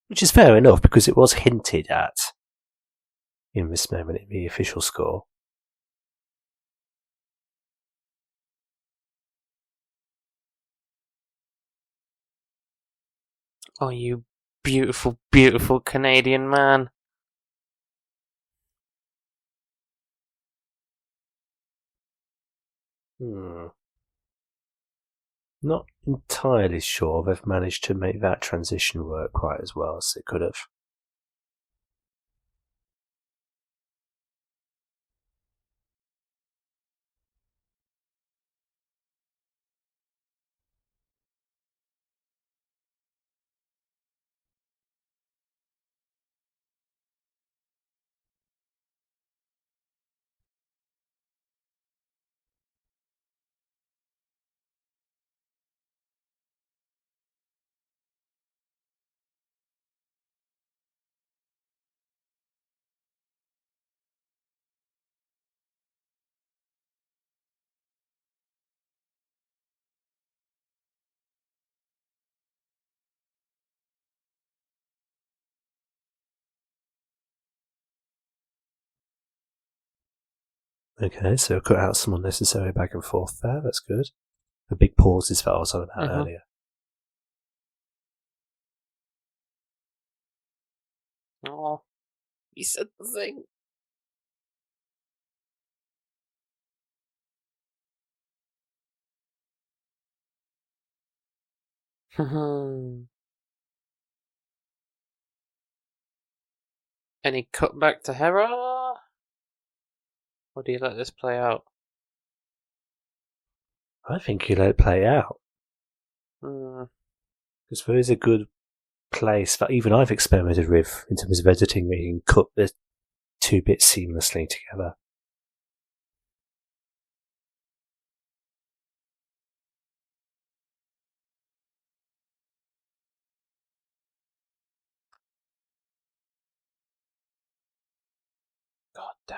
Which is fair enough, because it was hinted at in this moment in the official score. Oh, you beautiful, beautiful Canadian man. Not entirely sure they've managed to make that transition work quite as well as it could have. Okay, so cut out some unnecessary back and forth there, that's good. The big pauses that I was on about earlier. Oh, he said the thing. Any cut back to Hera? Or do you let this play out? I think you let it play out. Because there is a good place that even I've experimented with in terms of editing where you can cut the two bits seamlessly together. God damn.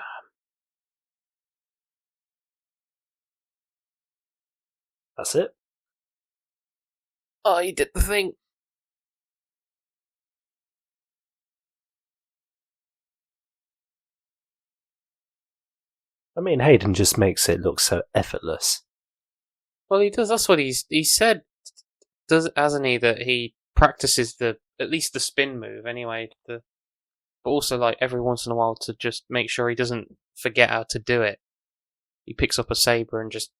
That's it. Oh, he did the thing. I mean, Hayden just makes it look so effortless. Well, he does. That's what he said. Hasn't he? That he practices at least the spin move anyway. But also, like, every once in a while to just make sure he doesn't forget how to do it. He picks up a saber and just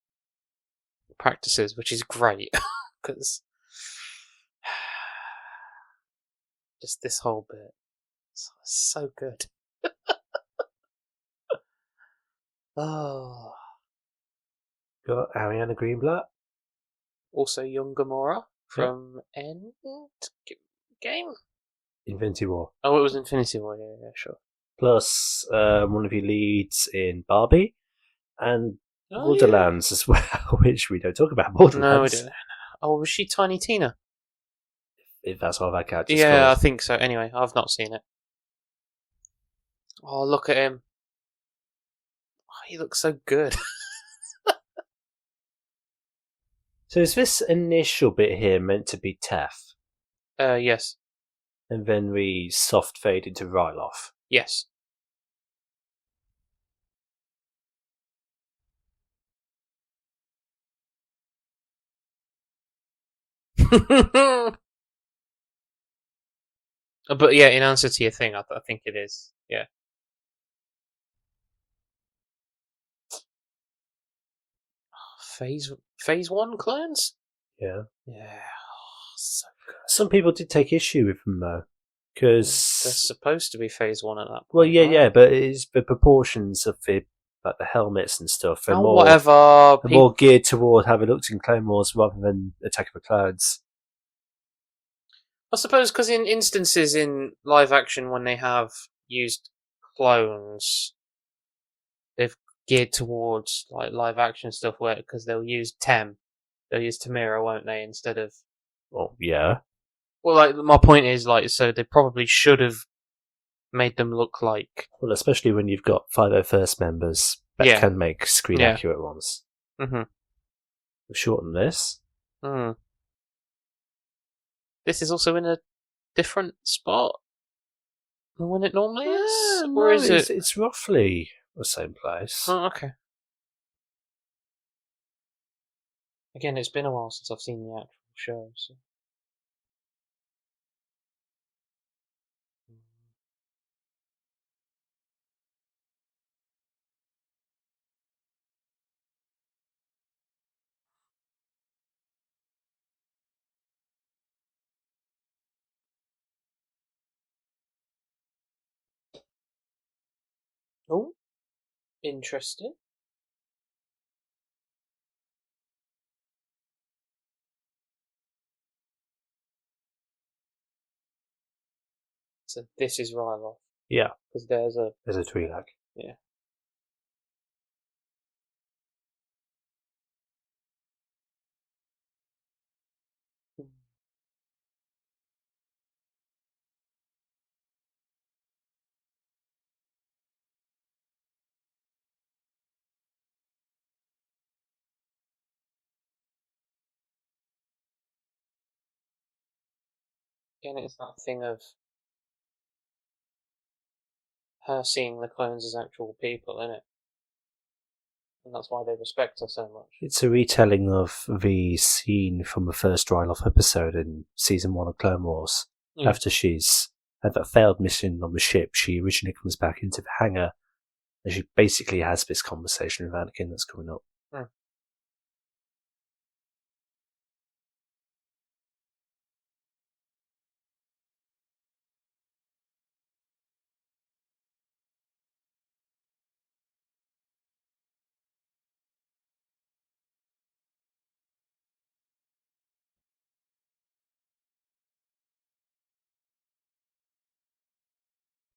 practices, which is great because just this whole bit, it's so good. Oh. Got Ariana Greenblatt. Also young Gamora from End Game? Infinity War. Oh, it was Infinity War, yeah, sure. Plus one of your leads in Barbie and Borderlands as well, which we don't talk about. Borderlands. No, we don't. Oh, was she Tiny Tina? If that's what that character's Yeah, called. I think so. Anyway, I've not seen it. Oh, look at him. Oh, he looks so good. So is this initial bit here meant to be Teth? Yes. And then we soft fade into Ryloth? Yes. But yeah, in answer to your thing, I think it is. Yeah. Phase 1 clones? Yeah. Yeah. So good. Some people did take issue with them though, They're because supposed to be Phase 1 at that point. well, yeah, right? yeah, but it's the proportions of the helmets and stuff are more whatever. more geared toward how it looked in Clone Wars rather than Attack of the Clones. I suppose because in instances in live action when they have used clones, they've geared towards like live action stuff where because they'll use they'll use Tamira, won't they, instead of. Well, yeah. Well, like my point is, like, so they probably should have made them look like. Well, especially when you've got 501st members that can make screen accurate ones. Mm-hmm. We've shortened this. Mm. This is also in a different spot than when it normally is? Or is it? It's roughly the same place. Oh, okay. Again, it's been a while since I've seen the actual show, so. Oh, interesting. So this is Ryloth. Yeah. Because there's a Twi'lek. Yeah. Again, it's that thing of her seeing the clones as actual people, innit? And that's why they respect her so much. It's a retelling of the scene from the first Ryloth episode in season 1 of Clone Wars. After she's had that failed mission on the ship, she originally comes back into the hangar and she basically has this conversation with Anakin that's coming up.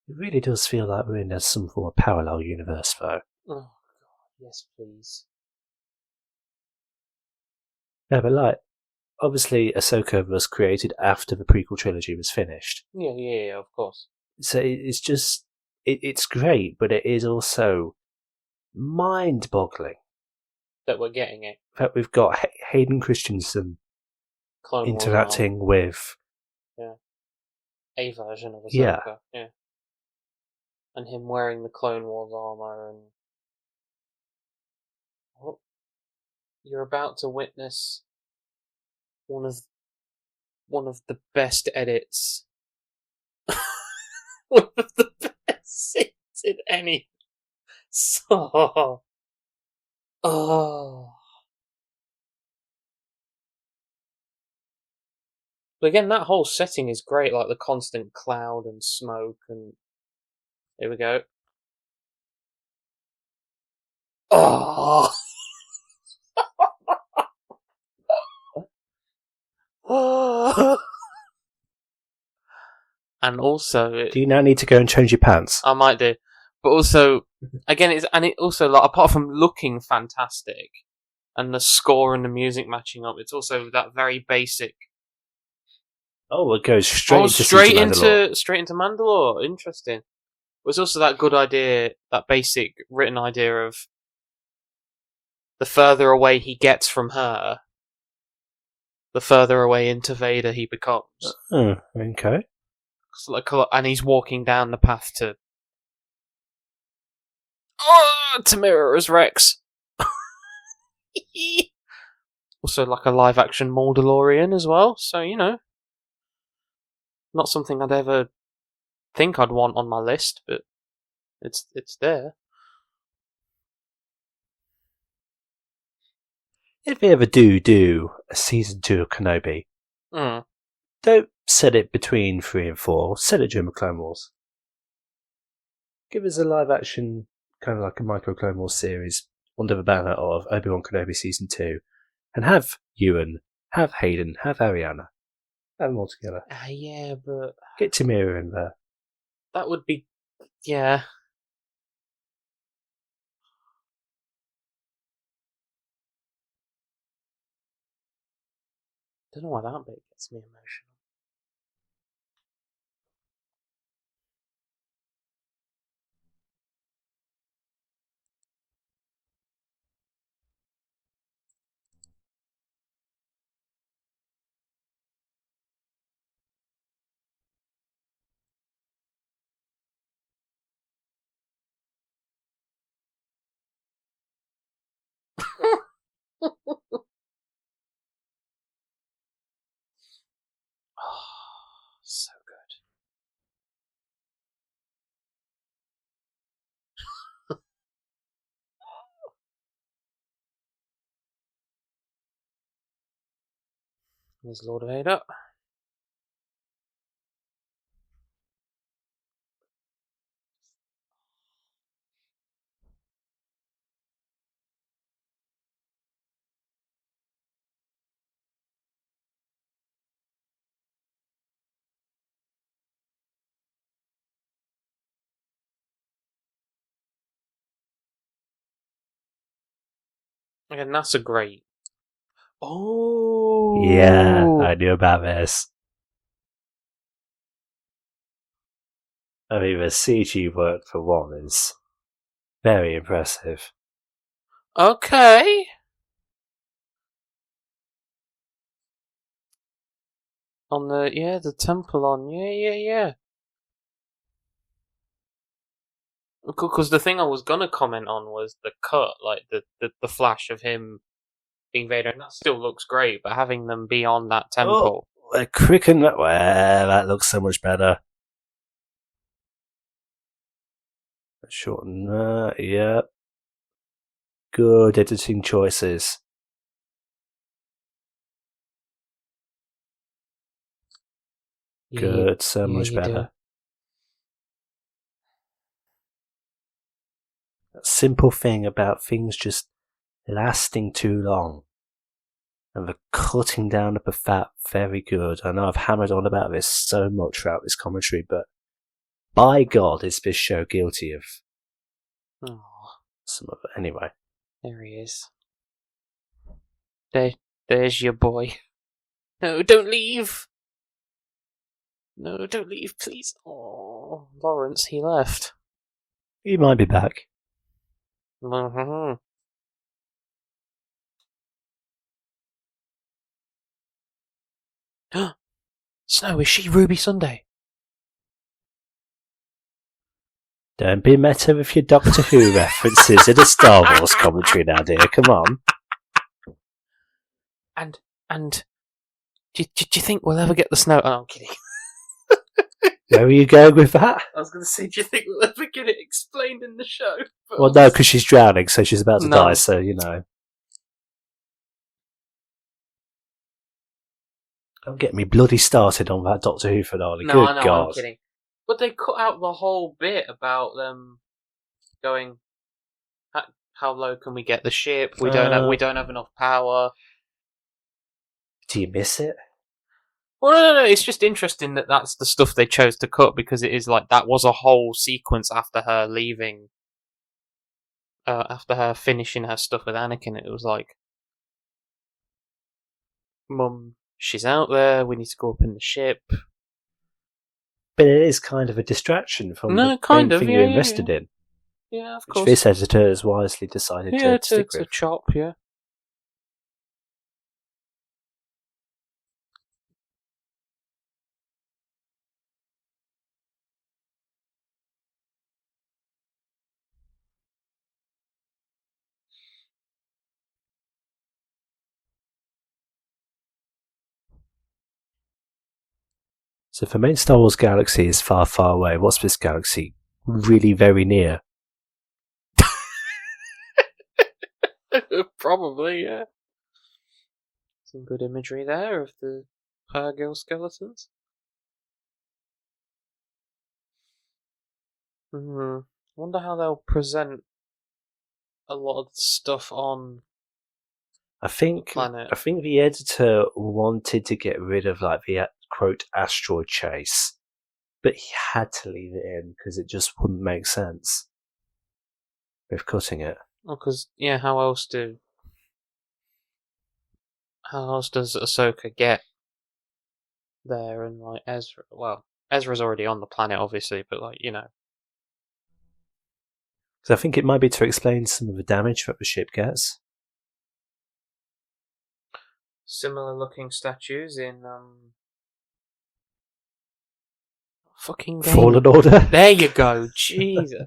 It really does feel like we're in some form of parallel universe, though. Oh, God, yes, please. Yeah, but like, obviously Ahsoka was created after the prequel trilogy was finished. Yeah, of course. So it's just, it's great, but it is also mind-boggling that we're getting it. That we've got Hayden Christensen Clone interacting with a version of Ahsoka. Yeah. And him wearing the Clone Wars armor and you're about to witness one of the best edits. One of the best scenes in any. So, But again, that whole setting is great, like the constant cloud and smoke and here we go. Oh. And also, do you now need to go and change your pants? I might do, but also, again, it also like apart from looking fantastic, and the score and the music matching up, it's also that very basic. Oh, it goes straight into Mandalore. Interesting. It was also that good idea, that basic written idea of the further away he gets from her, the further away into Vader he becomes. Oh, okay. And he's walking down the path to Tamira as Rex. Also, like a live-action Mandalorian as well. So not something I'd ever think I'd want on my list, but it's there. if they ever do a season 2 of Kenobi, don't set it between 3 and 4. Set it during the Clone Wars. Give us a live action, kind of like a micro Clone Wars series under the banner of Obi-Wan Kenobi season 2, and have Ewan, have Hayden, have Ariana, have them all together. Yeah, but get Tamira in there. That would be, yeah. Don't know why that bit gets me emotional. Oh, so good. There's Lord Vader. Again, that's a great. Oh! Yeah, I knew about this. I mean, the CG work for one is very impressive. Okay! On the temple on, yeah. Because the thing I was gonna comment on was the cut, like the flash of him being Vader, and that still looks great, but having them be on that temple. Oh, a quicken that. Well, that looks so much better. Shorten that, yeah. Good editing choices. Good, so much better. That simple thing about things just lasting too long. And the cutting down of the fat, very good. I know I've hammered on about this so much throughout this commentary, but by God, is this show guilty of some of it. Anyway. There he is. There's your boy. No, don't leave! No, don't leave, please. Oh, Lawrence, he left. He might be back. Snow, is she Ruby Sunday? Don't be meta with your Doctor Who references in a Star Wars commentary now, dear. Come on. And do you think we'll ever get the snow? Oh, I'm kidding. Where are you going with that? I was going to say, do you think we'll ever get it explained in the show? But well, no, because she's drowning, so she's about to die, so, you know. Don't get me bloody started on that Doctor Who finale. No, Good I know, God. I'm kidding. But they cut out the whole bit about them going, how low can we get the ship? We don't have enough power. Do you miss it? Well, no. It's just interesting that that's the stuff they chose to cut, because it is like that was a whole sequence after her leaving, after her finishing her stuff with Anakin. It was like, Mum, she's out there. We need to go up in the ship. But it is kind of a distraction from the main thing you're invested in. Yeah, of course. Which this editor has wisely decided to stick with. To chop, yeah. So if the main Star Wars galaxy is far, far away, what's this galaxy really very near? Probably, yeah. Some good imagery there of the Purrgil skeletons. Wonder how they'll present a lot of the stuff on I think planet. I think the editor wanted to get rid of like the quote asteroid chase, but he had to leave it in because it just wouldn't make sense with cutting it. Oh, because how else does Ahsoka get there? And like Ezra, well, Ezra's already on the planet, obviously, but like So I think it might be to explain some of the damage that the ship gets. similar looking statues in fucking game. Fallen Order. There you go. Jesus.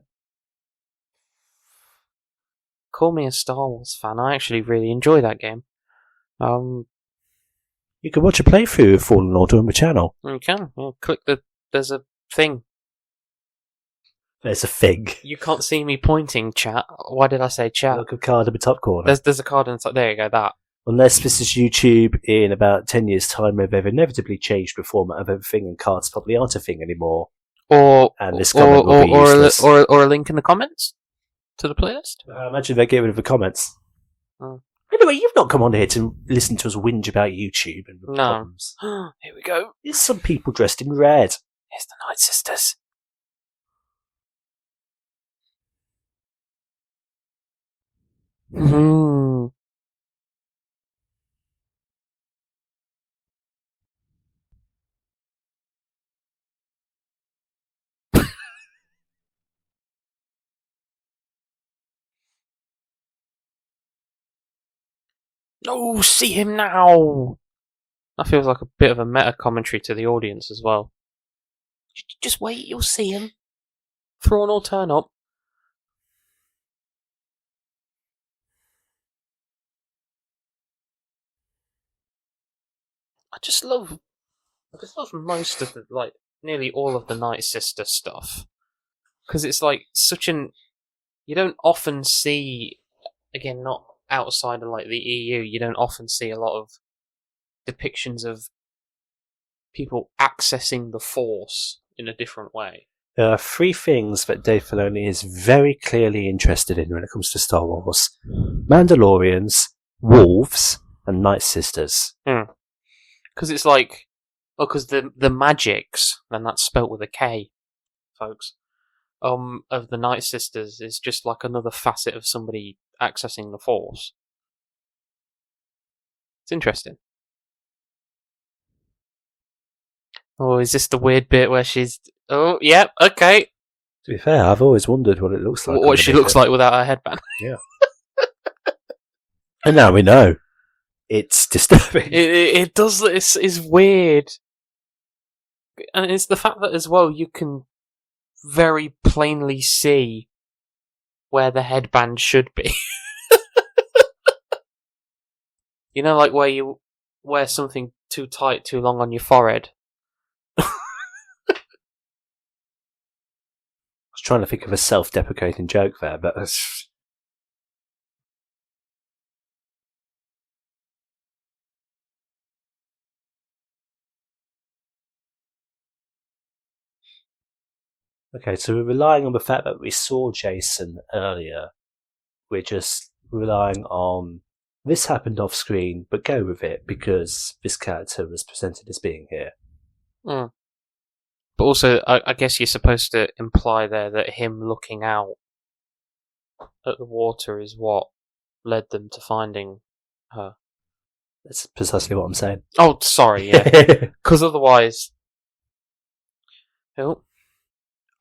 Call me a Star Wars fan. I actually really enjoy that game. You can watch a playthrough of Fallen Order on the channel. You can. Click there's a thing. There's a thing. You can't see me pointing, chat. Why did I say chat? Look, a card in the top corner. There's a card in the top. There you go. That. Unless this is YouTube in about 10 years' time, where they've inevitably changed the format of everything and cards probably aren't a thing anymore. And this comment will be useless. Or a link in the comments to the playlist. I imagine they get rid of the comments. Oh. Anyway, you've not come on here to listen to us whinge about YouTube and the problems. Here we go. There's some people dressed in red. Here's the Night Sisters. No, see him now! That feels like a bit of a meta commentary to the audience as well. Just wait, you'll see him. Thrawn will turn up. I just love most of the, like, nearly all of the Night Sister stuff. Because it's like such an... You don't often see, again, not outside of like the EU, you don't often see a lot of depictions of people accessing the Force in a different way. There are three things that Dave Filoni is very clearly interested in when it comes to Star Wars. Mandalorians, wolves, and Night Sisters. Because it's like... because the magics, and that's spelt with a K, folks, of the Night Sisters is just like another facet of somebody accessing the Force. It's interesting. Oh, is this the weird bit where she's... Oh, yeah, okay. To be fair, I've always wondered what it looks like. What she looks like without her headband. Yeah. And now we know. It's disturbing. It does... It's weird. And it's the fact that, as well, you can very plainly see where the headband should be. You know, like where you wear something too tight, too long on your forehead. I was trying to think of a self-deprecating joke there, but... Okay, so we're relying on the fact that we saw Jason earlier. We're just relying on this happened off screen, but go with it because this character was presented as being here. But also, I guess you're supposed to imply there that him looking out at the water is what led them to finding her. That's precisely what I'm saying. Oh, sorry, yeah. Because otherwise... Oh,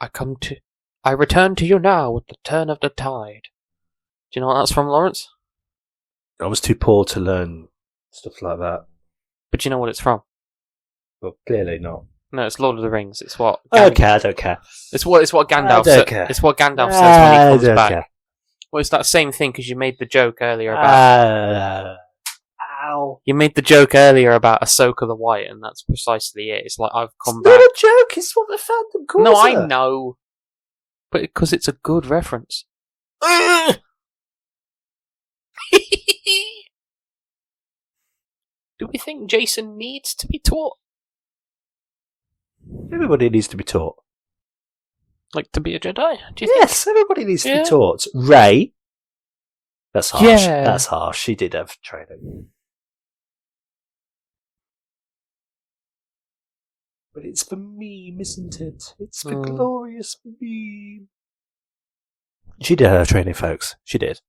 I return to you now with the turn of the tide. Do you know what that's from, Lawrence? I was too poor to learn stuff like that. But do you know what it's from? Well, clearly not. No, it's Lord of the Rings. It's what... Okay, I don't care. It's what Gandalf says. It's what Gandalf says when he comes back. Care. Well, it's that same thing because you made the joke earlier about... Ow. You made the joke earlier about Ahsoka the White, and that's precisely it. It's like, I've come back... It's not a joke, it's what the fandom calls No, her. I know. But because it's a good reference. Do we think Jason needs to be taught? Everybody needs to be taught. Like, to be a Jedi? Do you Yes, everybody needs to Yeah. be taught. Rey. That's harsh. Yeah. That's harsh. She did have training. But it's the meme, isn't it? It's the glorious meme. She did have training, folks. She did.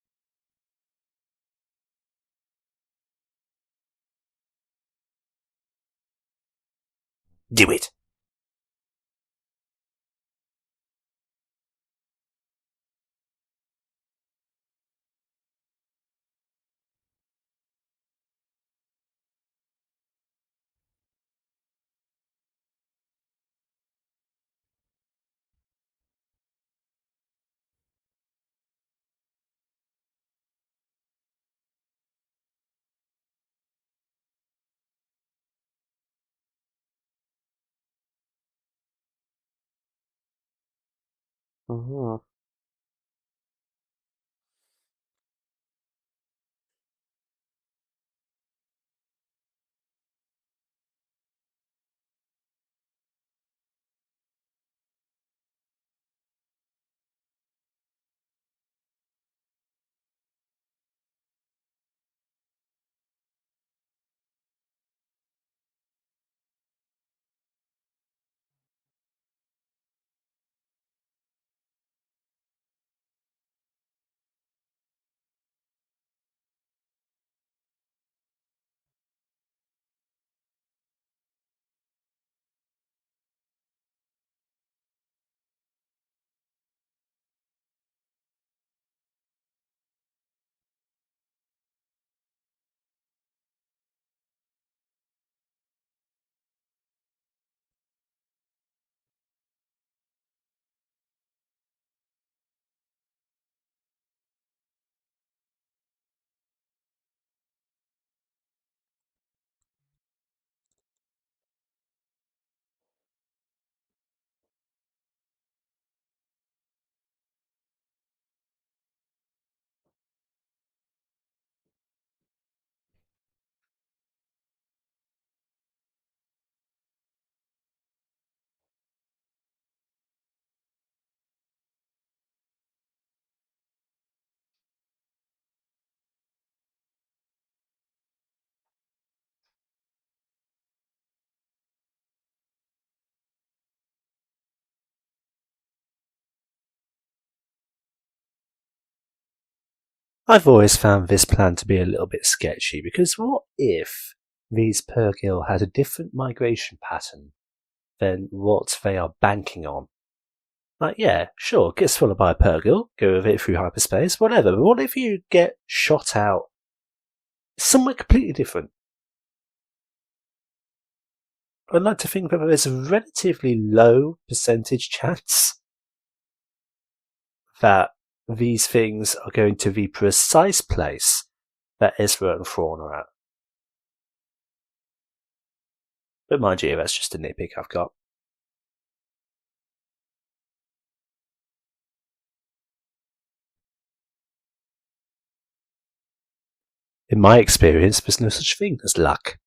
Do it. Uh-huh. I've always found this plan to be a little bit sketchy, because what if these Purgil had a different migration pattern than what they are banking on? Like, yeah, sure, get swallowed by a Purgil, go with it through hyperspace, whatever, but what if you get shot out somewhere completely different? I'd like to think that there's a relatively low percentage chance that these things are going to the precise place that Ezra and Thrawn are at. But mind you, that's just a nitpick I've got. In my experience, there's no such thing as luck.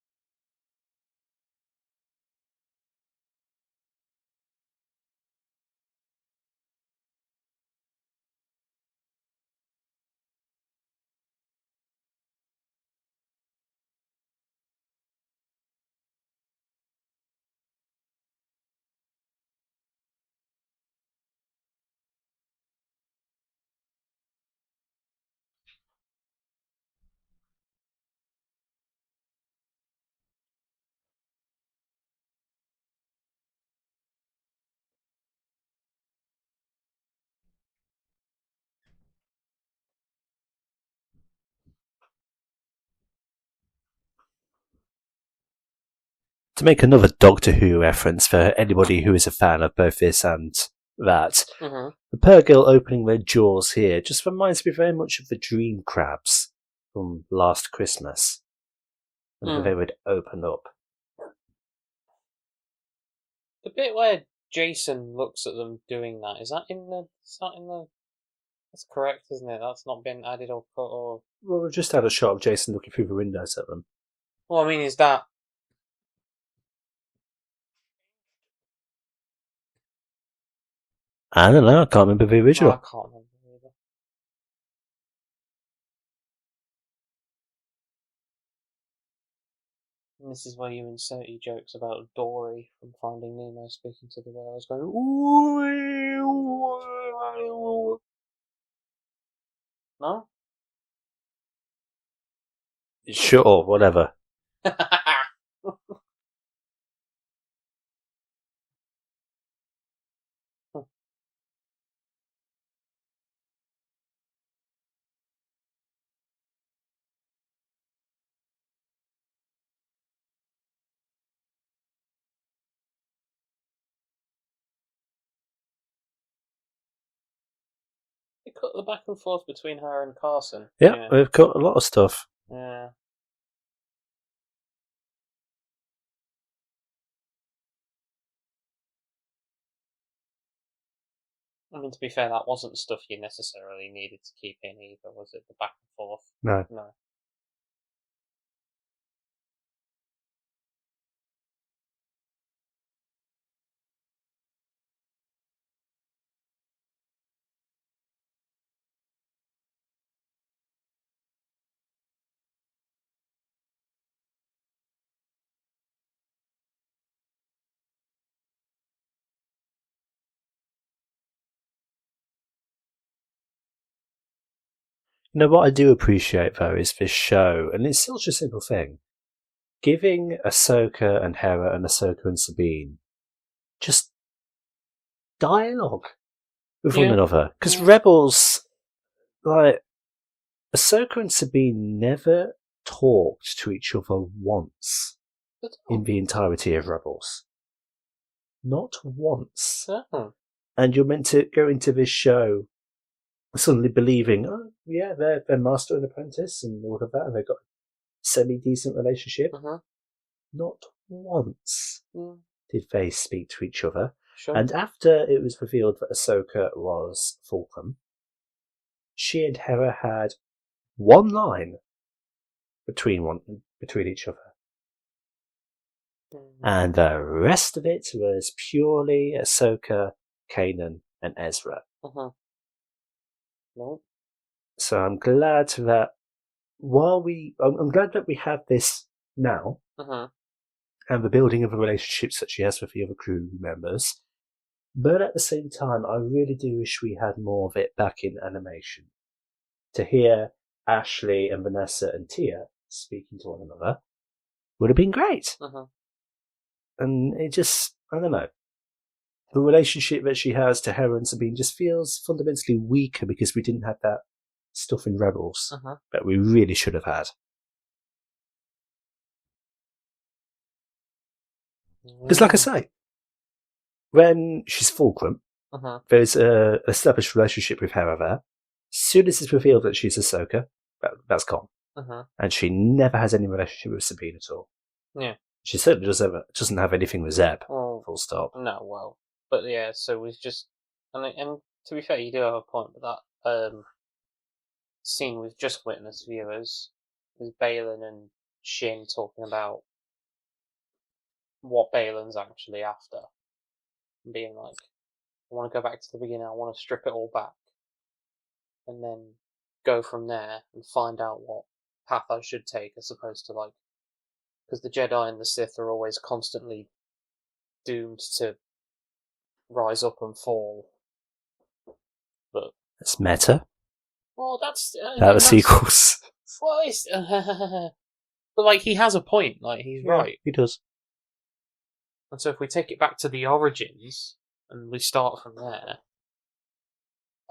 To make another Doctor Who reference for anybody who is a fan of both this and that, the Purgil opening their jaws here just reminds me very much of the dream crabs from last Christmas. And they would open up. The bit where Jason looks at them doing that, is that in the... That's correct, isn't it? That's not been added or cut or... Well, we've just had a shot of Jason looking through the windows at them. Well, I mean, is that... I don't know, I can't remember the original. I can't remember either. And this is where you insert your jokes about Dory from Finding Nemo speaking to the whales, going, ooh. No? Sure, whatever. They cut the back and forth between her and Carson. Yeah, we've got a lot of stuff. Yeah. I mean, to be fair, that wasn't stuff you necessarily needed to keep in either, was it? The back and forth. No. No. You know what I do appreciate though is this show, and it's such a simple thing, giving Ahsoka and Hera and Ahsoka and Sabine just dialogue with one another. Because Rebels, like, Ahsoka and Sabine never talked to each other once in the entirety of Rebels. Not once. Oh. And you're meant to go into this show suddenly believing, oh yeah, they're master and apprentice and all of that, and they've got a semi-decent relationship. Not once did they speak to each other. Sure. And after it was revealed that Ahsoka was Fulcrum, she and Hera had one line between each other. And the rest of it was purely Ahsoka, Kanan, and Ezra. No. So I'm glad that I'm glad that we have this now, and the building of a relationship that she has with the other crew members. But at the same time, I really do wish we had more of it back in animation. To hear Ashley and Vanessa and Tia speaking to one another would have been great. And it just, I don't know. The relationship that she has to Hera and Sabine just feels fundamentally weaker because we didn't have that stuff in Rebels that we really should have had. Because, like I say, when she's Fulcrum, there's an established relationship with Hera there. As soon as it's revealed that she's Ahsoka, that's gone. And she never has any relationship with Sabine at all. Yeah. She certainly doesn't have anything with Zeb. Full stop. No, well. But yeah, so we've just... And to be fair, you do have a point, but that scene we've just witnessed, viewers, is Baylan and Shin talking about what Baylan's actually after. And being like, I want to go back to the beginning, I want to strip it all back. And then go from there and find out what path I should take as opposed to like... Because the Jedi and the Sith are always constantly doomed to rise up and fall. But It's meta. well, that's the sequels. Well, it's, but like he has a point. Like he's right. He does. And so if we take it back to the origins and we start from there.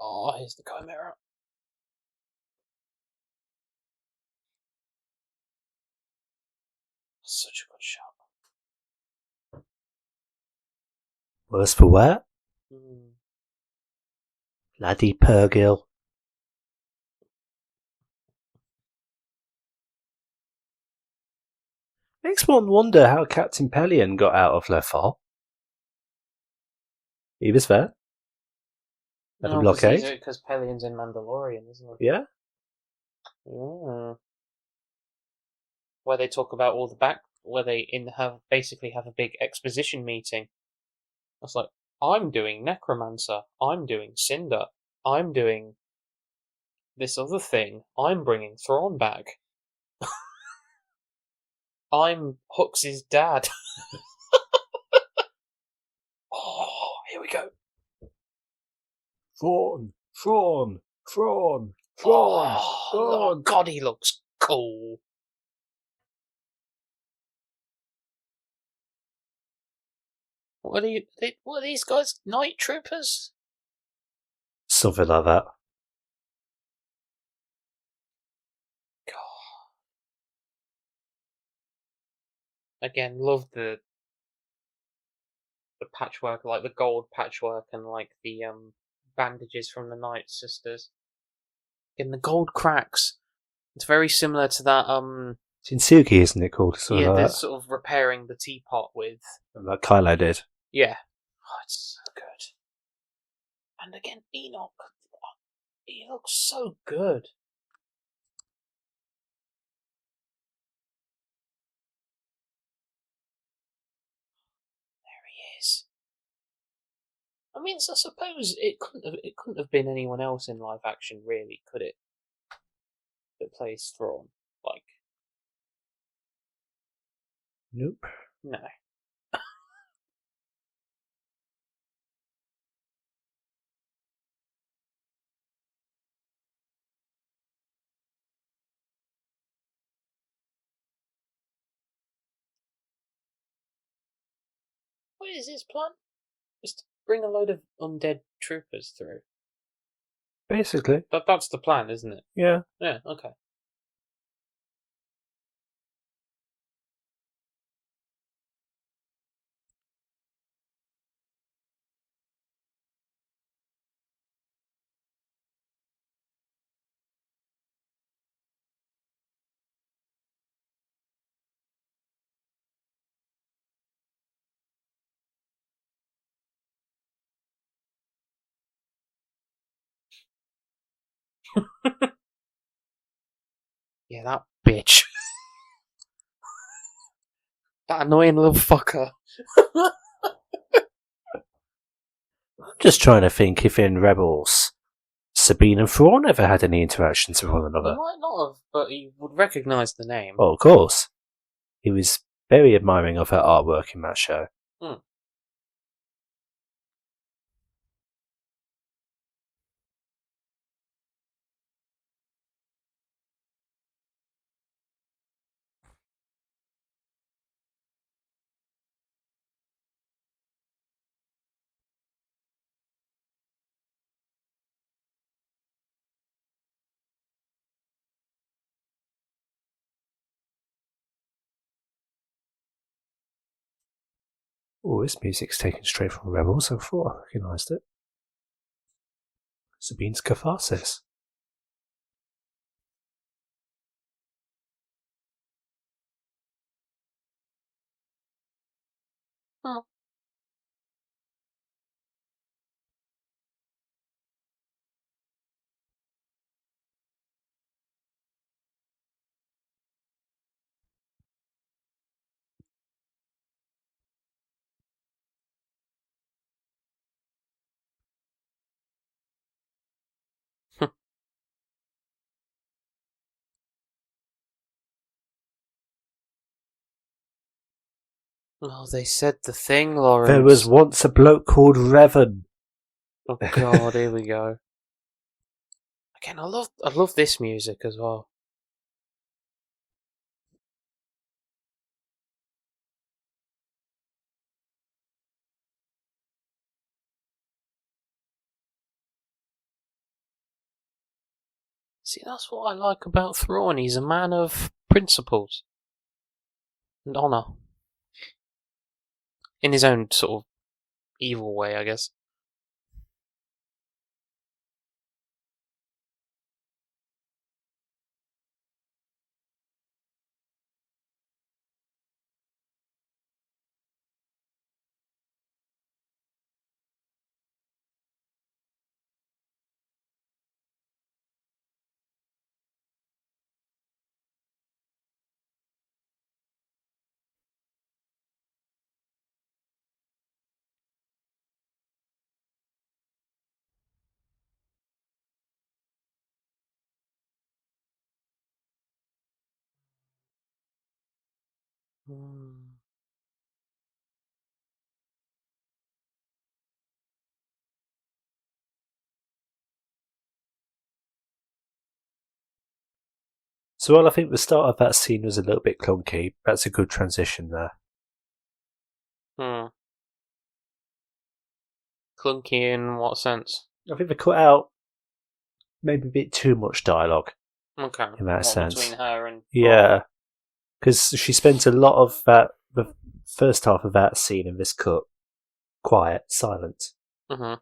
Oh, here's the Chimera. Such a good shot. Worse for wear? Laddie Purgill. Makes one wonder how Captain Pelion got out of Lefort. He was there. At the blockade. Because Pelion's in Mandalorian, isn't he? Yeah. Well, where they talk about all where they basically have a big exposition meeting. I was like, I'm doing Necromancer, I'm doing Cinder, I'm doing this other thing, I'm bringing Thrawn back. I'm Hux' dad. Oh, here we go. Thrawn, Thrawn, Thrawn, Thrawn, Oh, Thrawn. God, he looks cool. What are these guys? Night troopers? Something like that. God. Again, love the patchwork, like the gold patchwork and like the bandages from the Night Sisters. Again, the gold cracks. It's very similar to that Shinsuke, isn't it called? Something yeah, like the that. sort of repairing the teapot with. Like Kylo did. Yeah. Oh, it's so good. And again, Enoch. He looks so good. There he is. I mean, so I suppose it couldn't have been anyone else in live action, really, could it? That plays Thrawn, like. Nope. No. What is his plan? Just bring a load of undead troopers through. Basically. That's the plan, isn't it? Yeah. Yeah, okay. Yeah, that bitch. That annoying little fucker. I'm just trying to think if in Rebels, Sabine and Thrawn ever had any interactions with one He another. might not have, but he would recognise the name. Oh, of course. He was very admiring of her artwork in that show. Hmm. Oh, this music's taken straight from Rebels. I thought I recognised it. Sabine's Catharsis. Oh. Oh, they said the thing, Lawrence. There was once a bloke called Revan. Oh God, here we go. Again, I love this music as well. See, that's what I like about Thrawn. He's a man of principles and honour. In his own sort of evil way, I guess. Hmm. So while I think the start of that scene was a little bit clunky, that's a good transition there. Hmm. Clunky in what sense? I think they cut out maybe a bit too much dialogue Okay. in that What sense. between her and Yeah, because she spent a lot of the first half of that scene in this cut quiet, silent. Mm-hmm.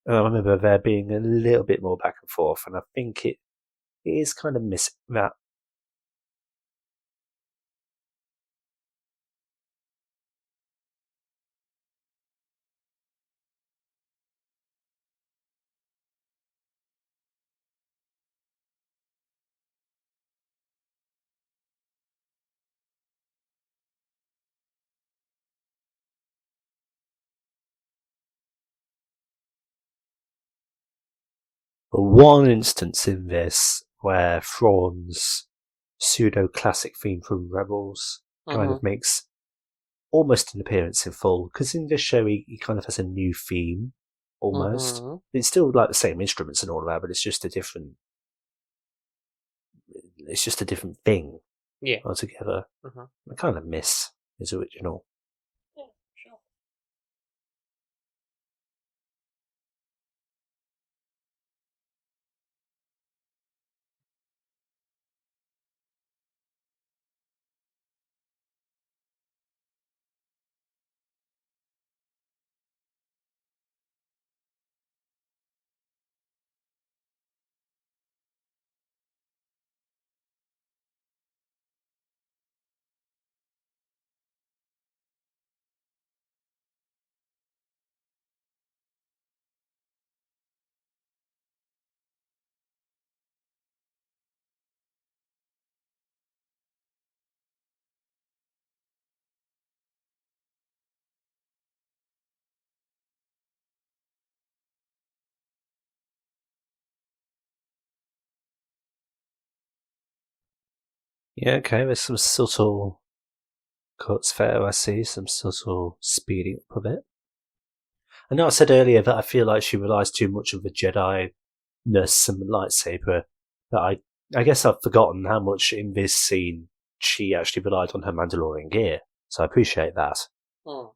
And I remember there being a little bit more back and forth, and I think it is kind of missing that. One instance in this where Thrawn's pseudo classic theme from Rebels kind Mm-hmm. of makes almost an appearance in full, because in this show he kind of has a new theme almost. Mm-hmm. It's still like the same instruments and all of that, but it's just a different. It's just a different thing Yeah. altogether. Mm-hmm. I kind of miss his original. Yeah, sure. Yeah, okay, there's some subtle cuts there, I see, some subtle speeding up a bit. I know I said earlier that I feel like she relies too much on the Jedi ness and the lightsaber, but I guess I've forgotten how much in this scene she actually relied on her Mandalorian gear, so I appreciate that. Mm.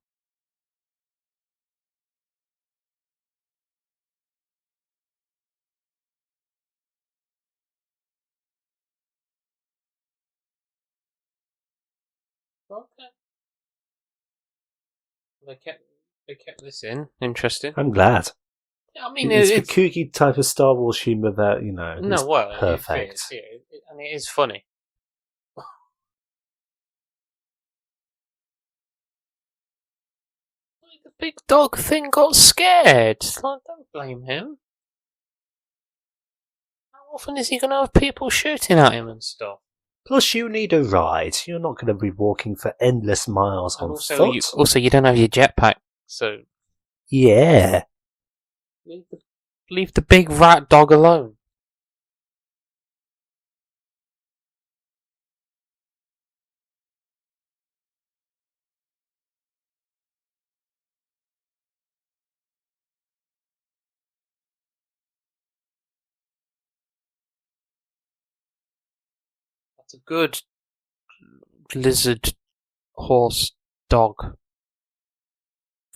Okay. They kept this in. Interesting. I'm glad. I mean, It's the it's kooky type of Star Wars humour that, is no, well, it perfect. is, yeah, and it is funny. The big dog thing got scared. Like, don't blame him. How often is he going to have people shooting at him and stuff? Plus, you need a ride. You're not going to be walking for endless miles And on also, foot. you don't have your jetpack, so Yeah. leave the big rat dog alone. That's a good lizard horse dog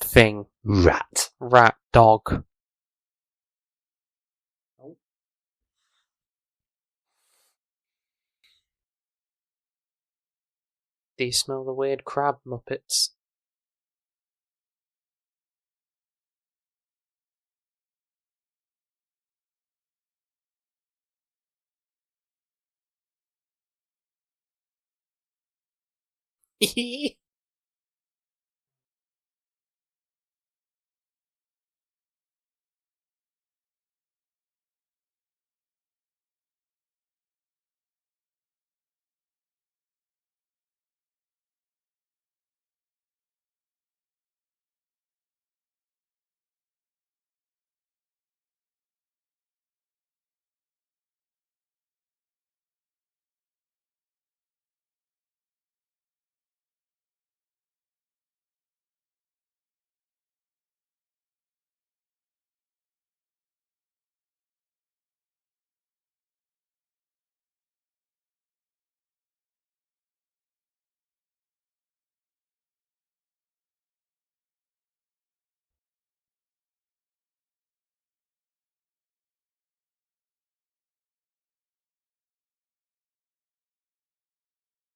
thing. Rat. Rat dog. Do you smell the weird crab muppets?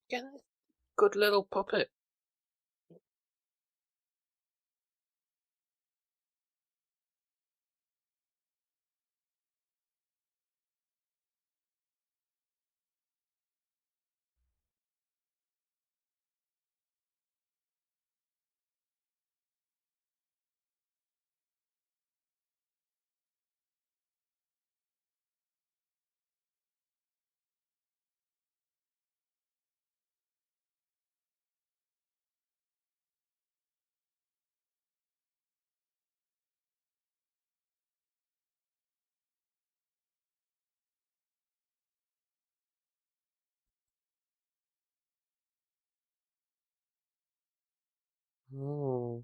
Get a good little puppet. Oh.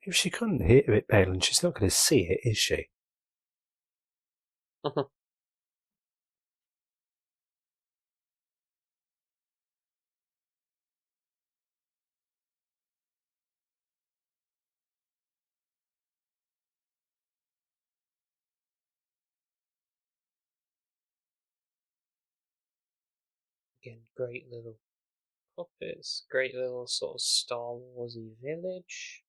If she couldn't hear it, Balin, she's not going to see it, is she? Again, great little puppets, great little sort of Star Warsy village.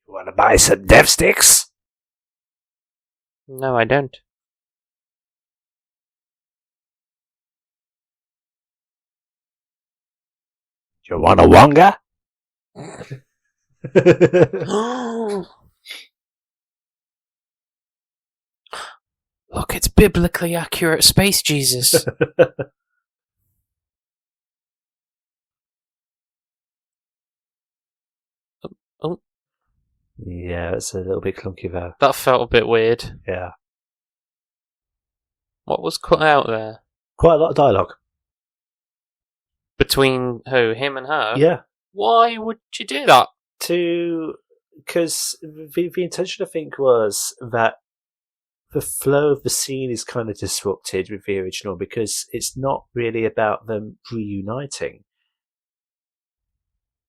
You want to buy some dev sticks? No, I don't. You want a Wonga? Look, it's biblically accurate Space Jesus. Oh. Yeah, it's a little bit clunky there. That felt a bit weird. Yeah. What was cut out there? Quite a lot of dialogue. Between who? Him and her? Yeah. Why would you do that? Because the intention, I think, was that the flow of the scene is kind of disrupted with the original because it's not really about them reuniting.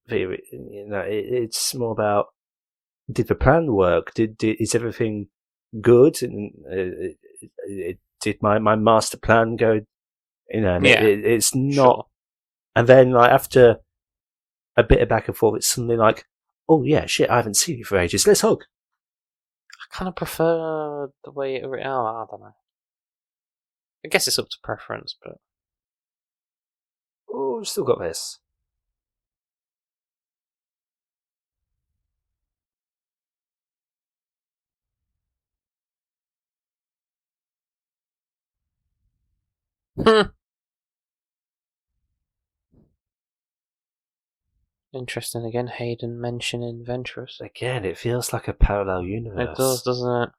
It's more about, did the plan work? Is everything good? And did my master plan go? It's not. Sure. And then, like, after a bit of back and forth, it's suddenly like, oh yeah, shit, I haven't seen you for ages. Let's hug. I kind of prefer the way it. Oh, I don't know. I guess it's up to preference, but. Oh, we've still got this. Interesting again, Hayden mentioning Ventress. Again, it feels like a parallel universe. It does, doesn't it?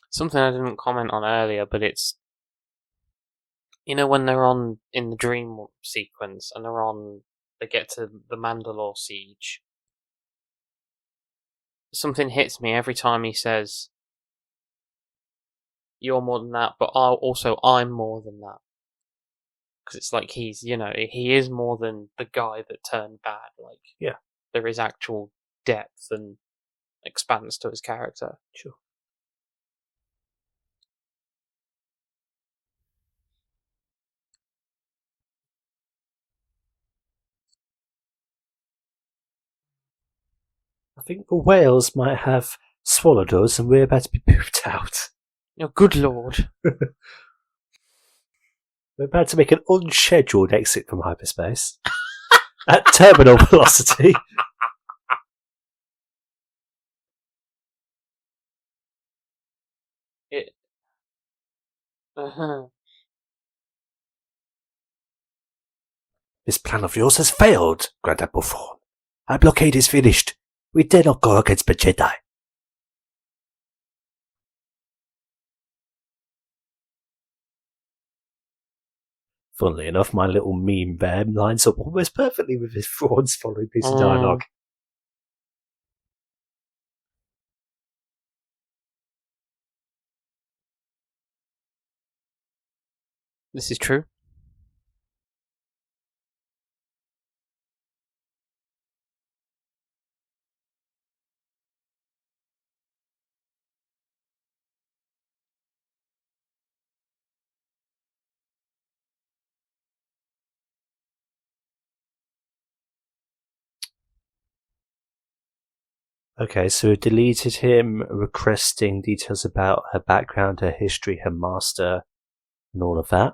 Something I didn't comment on earlier, but it's, you know, when they're on in the dream sequence and they get to the Mandalore siege. Something hits me every time he says, "You're more than that, but I'm more than that." Because it's like he is more than the guy that turned bad. Like, yeah, there is actual depth and expanse to his character. Sure. I think the whales might have swallowed us and we're about to be pooped out. Oh, good lord. We're about to make an unscheduled exit from hyperspace at terminal velocity. This plan of yours has failed, Grand Admiral Thrawn. Our blockade is finished. We dare not go against the Jedi. Funnily enough, my little meme there lines up almost perfectly with this Thrawn's following piece of dialogue. This is true. Okay, so it deleted him requesting details about her background, her history, her master, and all of that.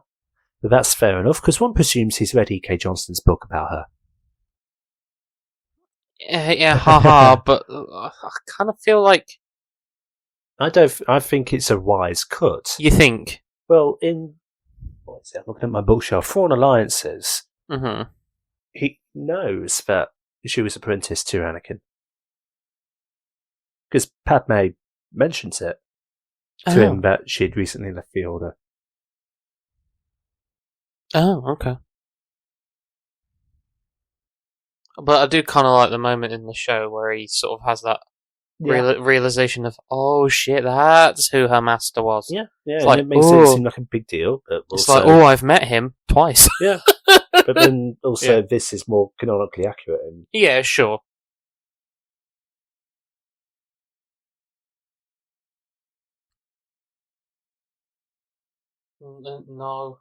But that's fair enough, because one presumes he's read E.K. Johnston's book about her. Yeah, haha, but I kind of feel like... I think it's a wise cut. You think? Well, I'm looking at my bookshelf. Thrawn Alliances, he knows that she was apprenticed to Anakin. Because Padme mentions it to him that she'd recently left the Order. Oh, okay. But I do kind of like the moment in the show where he sort of has that realization of, oh shit, that's who her master was. Yeah, like, it makes it seem like a big deal. But it's also, like, I've met him twice. Yeah. But then also, this is more canonically accurate. Yeah, sure. No.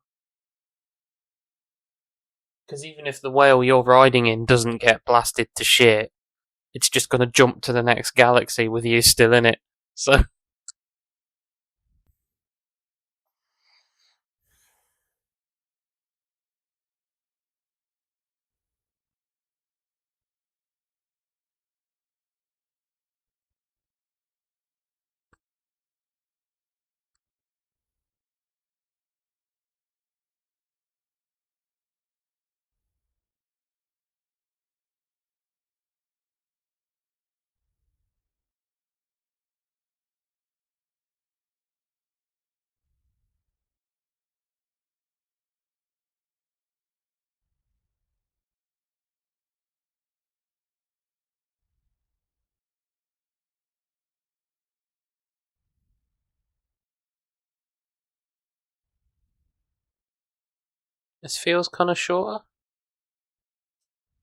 Because even if the whale you're riding in doesn't get blasted to shit, it's just going to jump to the next galaxy with you still in it. So. This feels kind of shorter.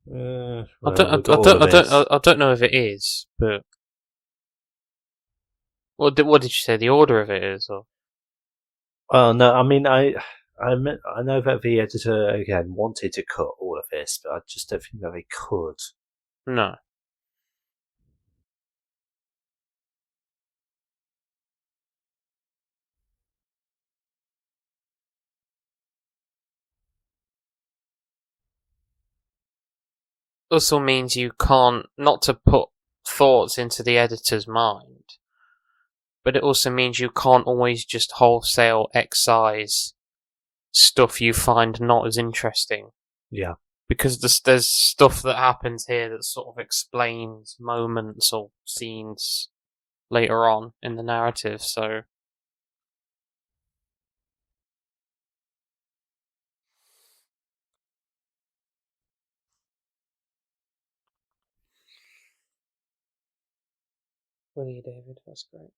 I don't know if it is, but what did you say? The order of it is, or? Well, no, I mean, I know that the editor again wanted to cut all of this, but I just don't think that they could. No. Also means you can't, not to put thoughts into the editor's mind, but it also means you can't always just wholesale excise stuff you find not as interesting. Yeah. Because there's stuff that happens here that sort of explains moments or scenes later on in the narrative, so... Will you, David? That's great.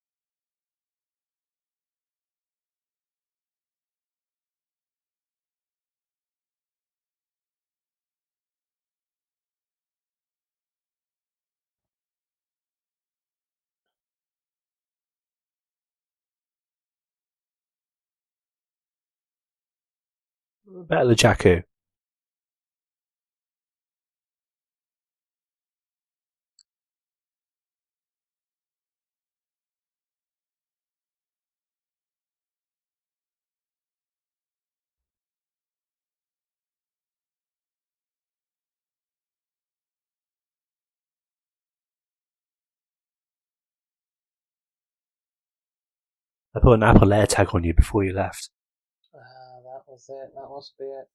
Better Jakku. I put an Apple AirTag on you before you left. That was it. That must be it.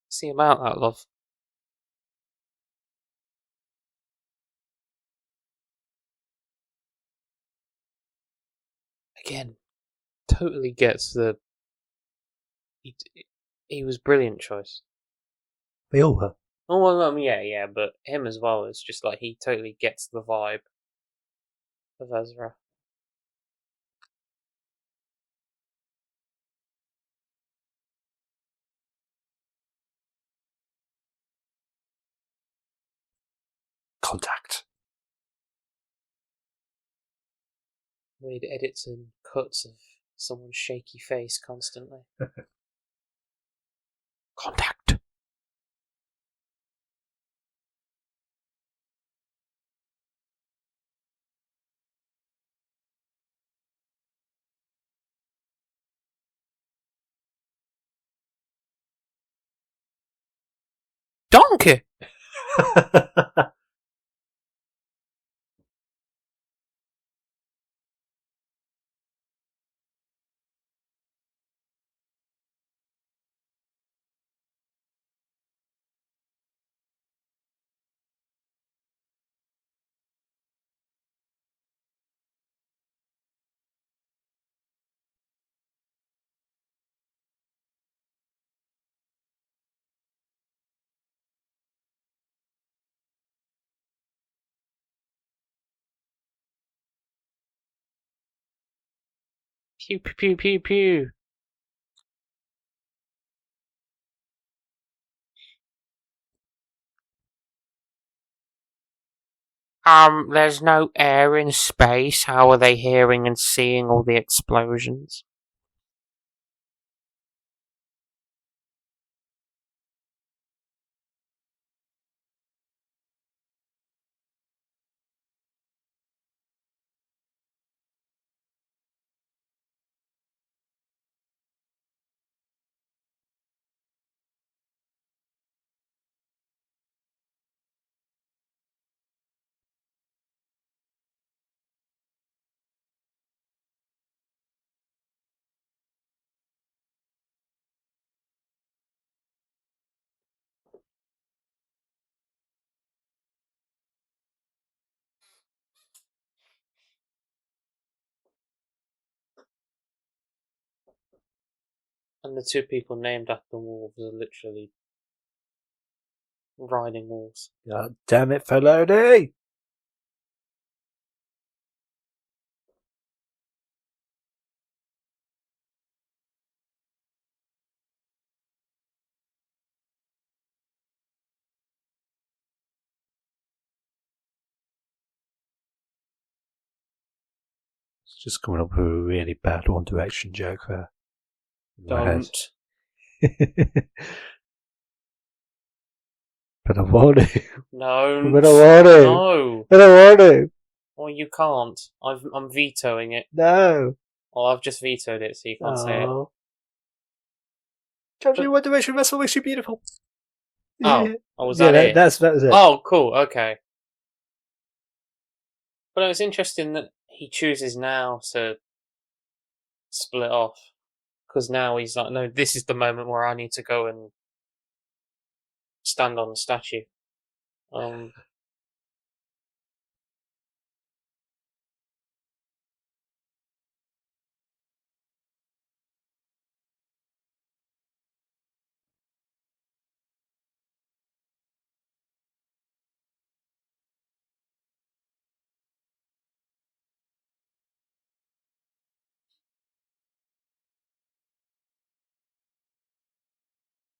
See him out, that love. Again, totally gets the. He was brilliant choice. They all were. Oh, well, yeah, but him as well is just like he totally gets the vibe of Ezra. Contact. Weird edits and cuts of someone's shaky face constantly. Contact. Donkey! Pew pew pew pew pew. There's no air in space. How are they hearing and seeing all the explosions? And the two people named after wolves are literally riding wolves. God damn it, Filoni! It's just coming up with a really bad One Direction joke there. Don't. But I want to. No. But I want to. No. But I want to. Well, you can't. I'm vetoing it. No. Well, I've just vetoed it, so you can't say it. Jump in One Direction, that's what makes you beautiful. Oh, was that it? That was it. Oh, cool, okay. But it's interesting that he chooses now to split off. Because now he's like, no, this is the moment where I need to go and stand on the statue.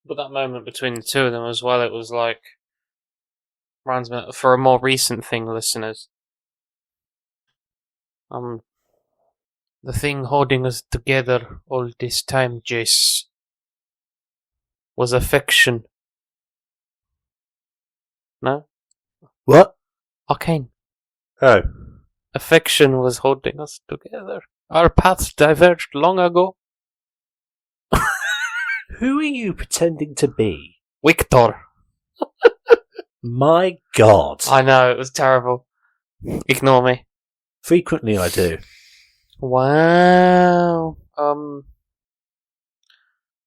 But that moment between the two of them as well, it was like, reminds me, for a more recent thing, listeners, the thing holding us together all this time, Jace, was affection. No? What? Arcane. Oh. Affection was holding us together. Our paths diverged long ago. Who are you pretending to be? Victor. My God. I know, it was terrible. Ignore me. Frequently I do. Wow.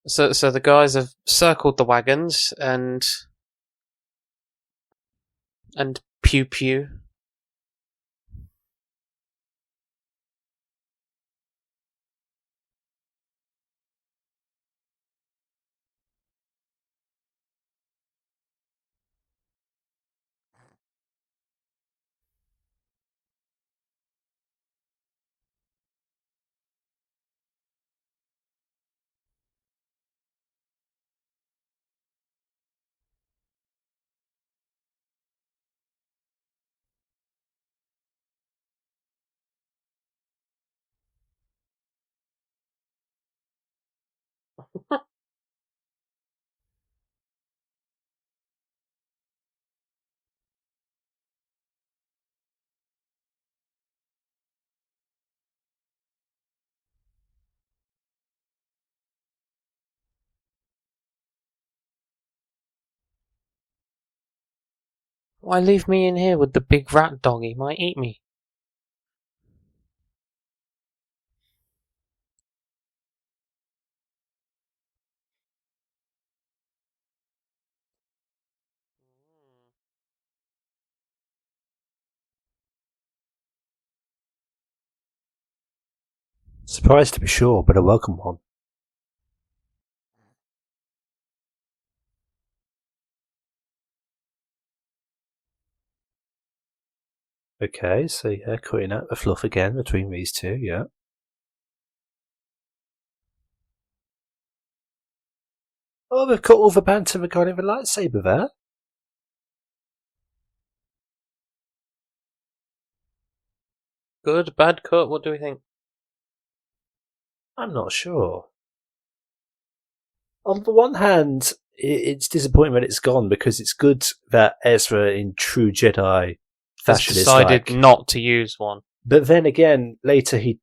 So the guys have circled the wagons and pew pew. Why leave me in here with the big rat dog? He might eat me. Surprised to be sure, but a welcome one. Okay, so yeah, cutting out the fluff again between these two, yeah. Oh, they've cut all the banter regarding the lightsaber there. Good, bad cut, what do we think? I'm not sure. On the one hand, it's disappointing that it's gone because it's good that Ezra, in true Jedi Has fashion, decided is like. not to use one. But then again, later he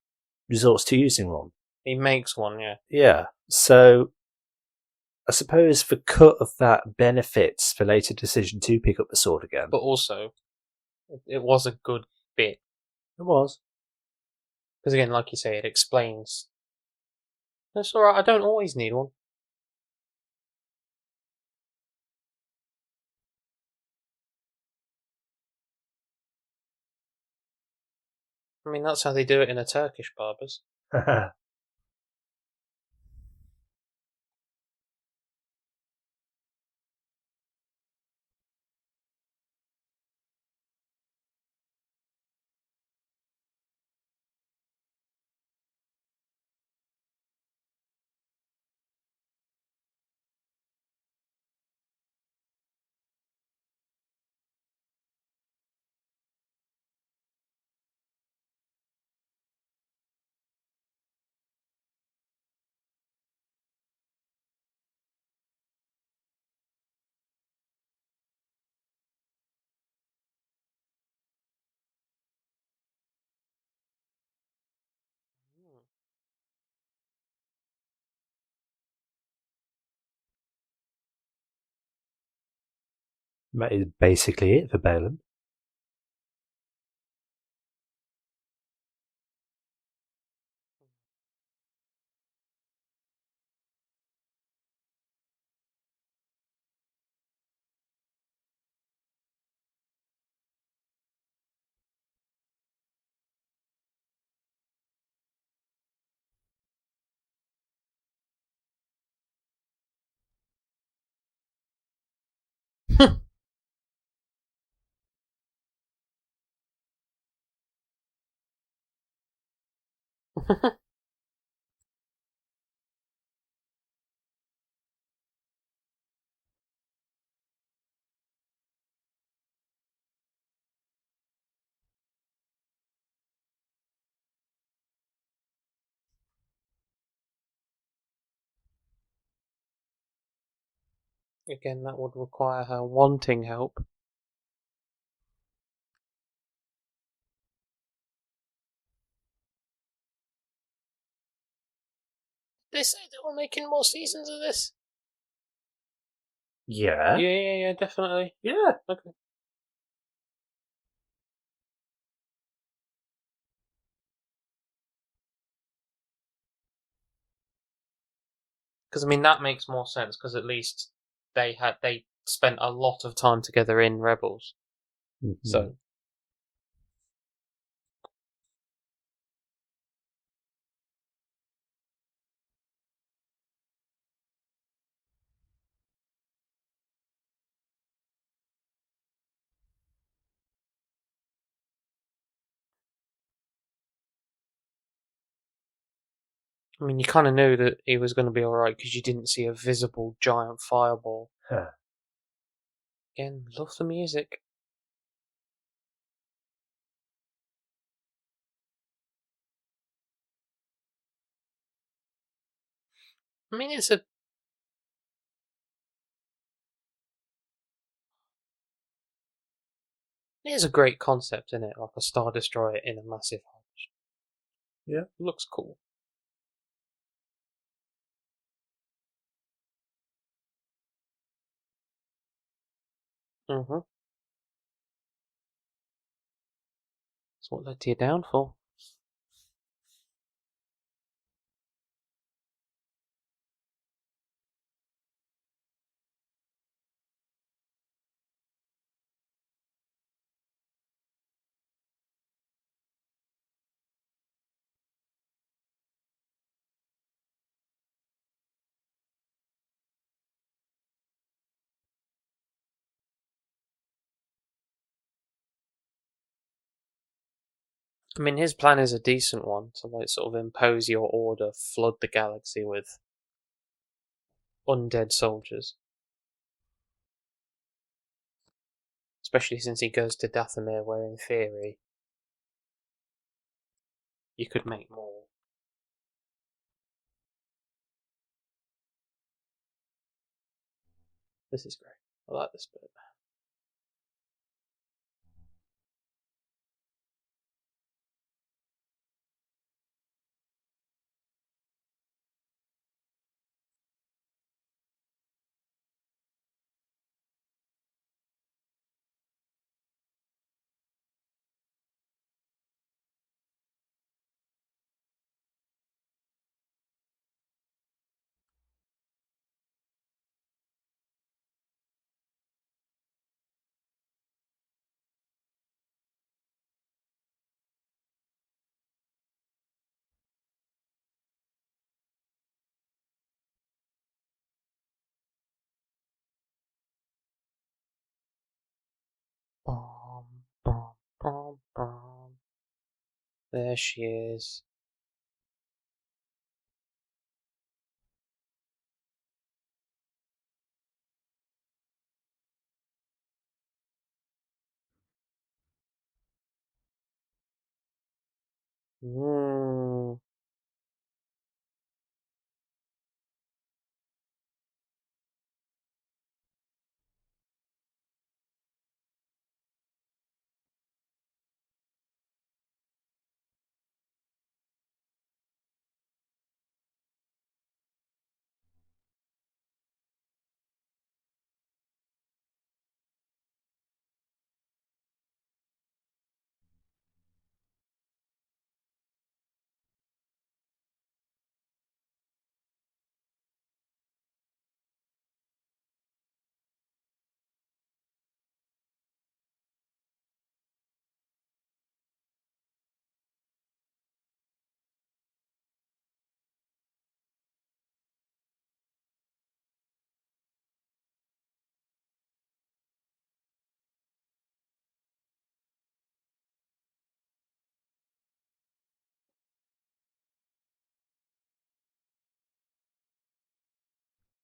resorts to using one. He makes one, yeah. Yeah, so I suppose the cut of that benefits the later decision to pick up the sword again. But also, it was a good bit. It was. Because again, like you say, it explains. That's alright, I don't always need one. I mean, that's how they do it in a Turkish barber's. That is basically it for Balin. Again, that would require her wanting help. they say they were making more seasons of this? Yeah. Yeah, definitely. Yeah. Okay. Because I mean that makes more sense. Because at least they spent a lot of time together in Rebels. Mhm. So I mean, you kind of knew that he was going to be all right because you didn't see a visible giant fireball. Huh. Again, love the music. I mean, it's a great concept, isn't it? Like a Star Destroyer in a massive hatch. Yeah. Looks cool. Mm-hmm. That's what led to your downfall. I mean, his plan is a decent one to like sort of impose your order, flood the galaxy with undead soldiers. Especially since he goes to Dathomir, where in theory you could make more. This is great. I like this bit. Bom, bom, bom, bom. There she is. Mm.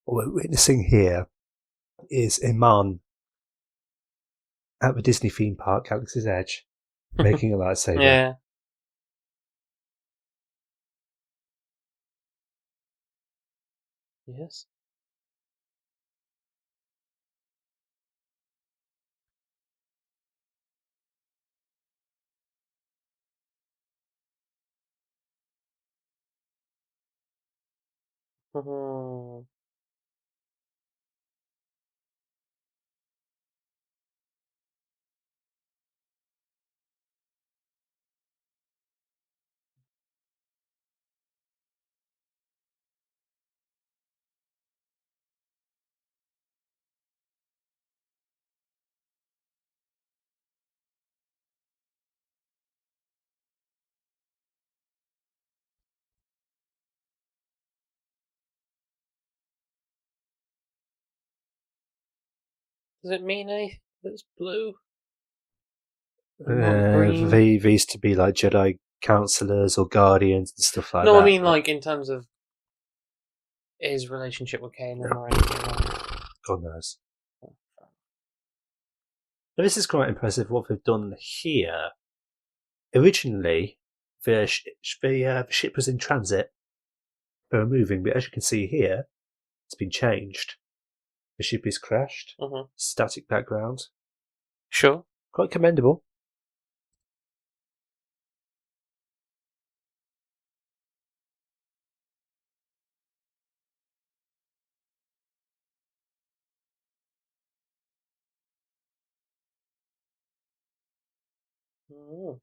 What we're witnessing here is Iman at the Disney theme park, Galaxy's Edge, making a lightsaber. Yeah. Yes. Mhm. Does it mean anything that's blue? Not green? They used to be like Jedi counselors or guardians and stuff like No, that. I mean like in terms of his relationship with Kanan or anything like that. God knows. Now, this is quite impressive what they've done here. Originally, the ship was in transit. They were moving, but as you can see here, it's been changed. The ship is crashed. Static background. Sure. Quite commendable. Mm.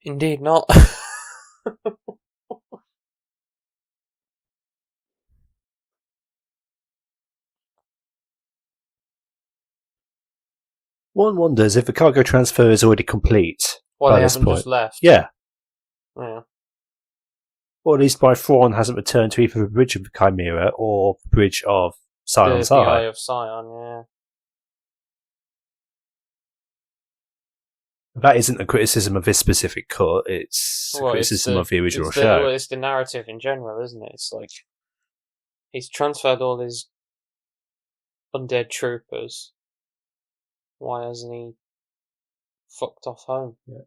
Indeed not. One wonders if the cargo transfer is already complete Well, by they this haven't point. just left. Yeah. Yeah. Or at least by Thrawn hasn't returned to either the bridge of the Chimera or the bridge of Sion's The Eye Eye. of Sion, yeah. That isn't a criticism of this specific cut, it's a criticism of the original show. It's the narrative in general, isn't it? It's like he's transferred all his undead troopers. Why hasn't he fucked off home? Yeah.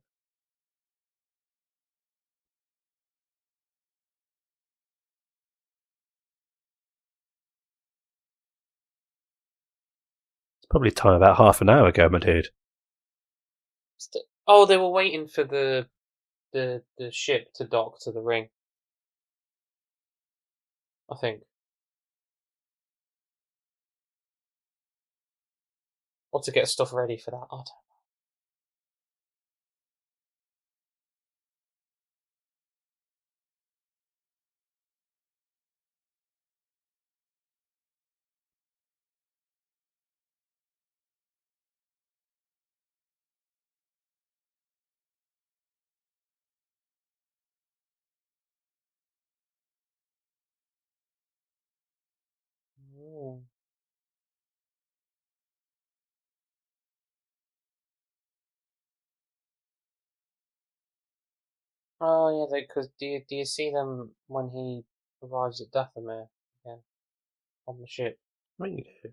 It's probably time about half an hour ago, my dude. Oh, they were waiting for the ship to dock to the ring. I think. Or to get stuff ready for that. I don't know. Oh yeah, because do you see them when he arrives at Dathomir again on the ship? I think you do.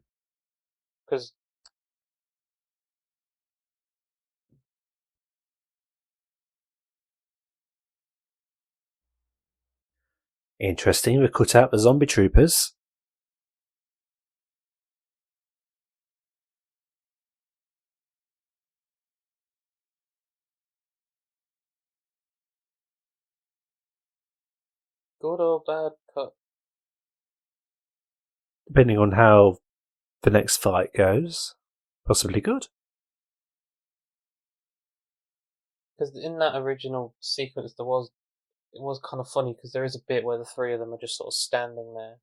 Because Interesting. We cut out the zombie troopers. Good or bad cut? Depending on how the next fight goes, possibly good. Because in that original sequence, it was kind of funny because there is a bit where the three of them are just sort of standing there,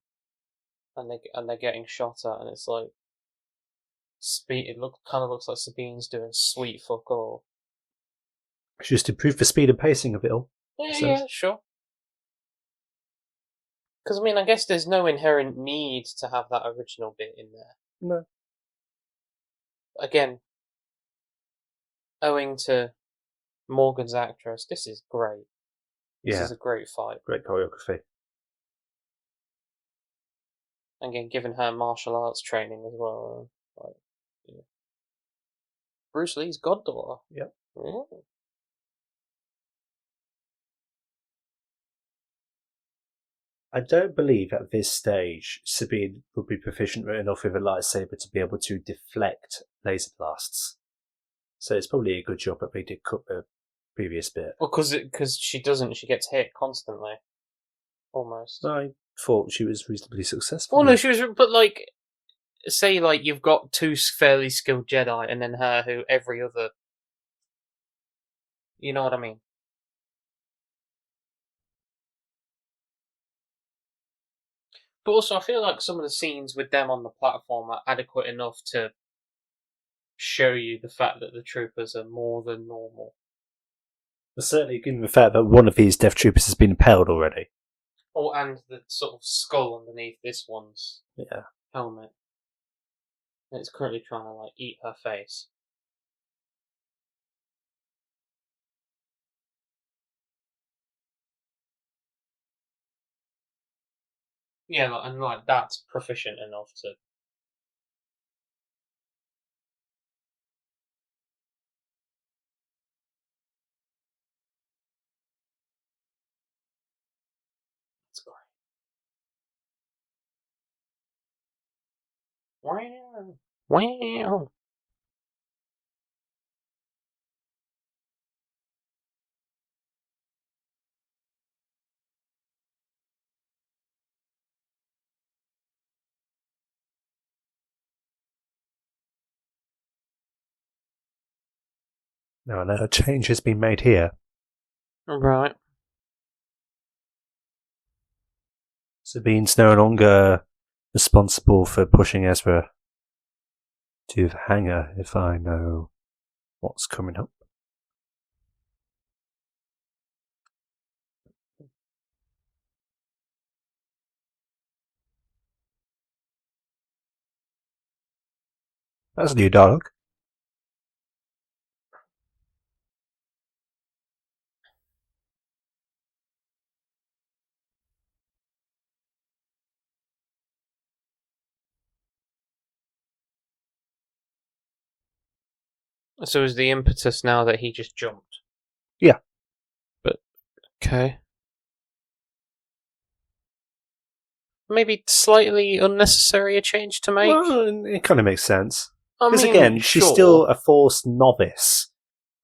and they're getting shot at, and it's like it kind of looks like Sabine's doing sweet fuck all. Just to improve the speed and pacing of it all. Yeah, sure. Because I mean, I guess there's no inherent need to have that original bit in there. No. Again, owing to Morgan's actress, this is great. This is a great fight. Great choreography. Again, given her martial arts training as well. Bruce Lee's goddaughter. Yep. Yeah. I don't believe at this stage Sabine would be proficient enough with a lightsaber to be able to deflect laser blasts. So it's probably a good job that they did cut the previous bit. Well, because she doesn't. She gets hit constantly. Almost. I thought she was reasonably successful. Well, no, she was. But like, say like you've got two fairly skilled Jedi, and then her, who every other. You know what I mean? But also, I feel like some of the scenes with them on the platform are adequate enough to show you the fact that the troopers are more than normal. But certainly, given the fact that one of these Death Troopers has been impaled already. Oh, and the sort of skull underneath this one's helmet. And it's currently trying to like eat her face. Yeah, and that's proficient enough to. That's great. Wow! Wow! No, a change has been made here. Right. Sabine's no longer responsible for pushing Ezra to the hangar, if I know what's coming up. That's new dialogue. So is the impetus now that he just jumped? Yeah. But okay. Maybe slightly unnecessary a change to make. Well, it kind of makes sense. I Because mean, again, she's sure. still a Force novice.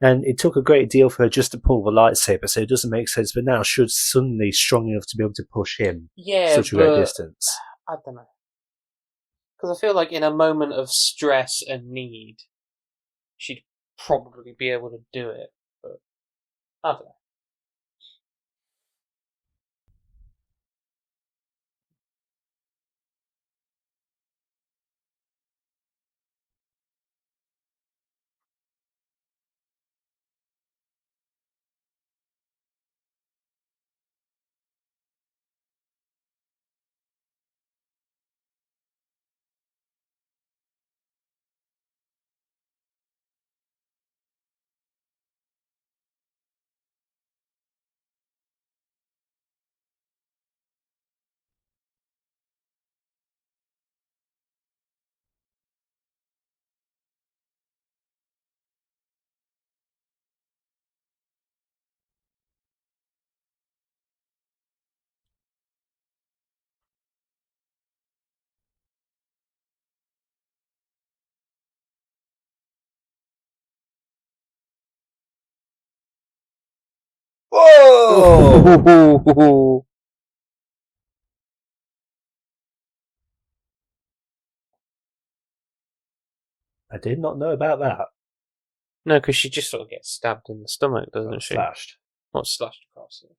And it took a great deal for her just to pull the lightsaber, so it doesn't make sense. But now she's suddenly strong enough to be able to push him such a great distance. I don't know. Because I feel like in a moment of stress and need, she'd probably be able to do it. But I don't know. Whoa! I did not know about that. No, because she just sort of gets stabbed in the stomach, doesn't she? Slashed. Or slashed across. Yeah.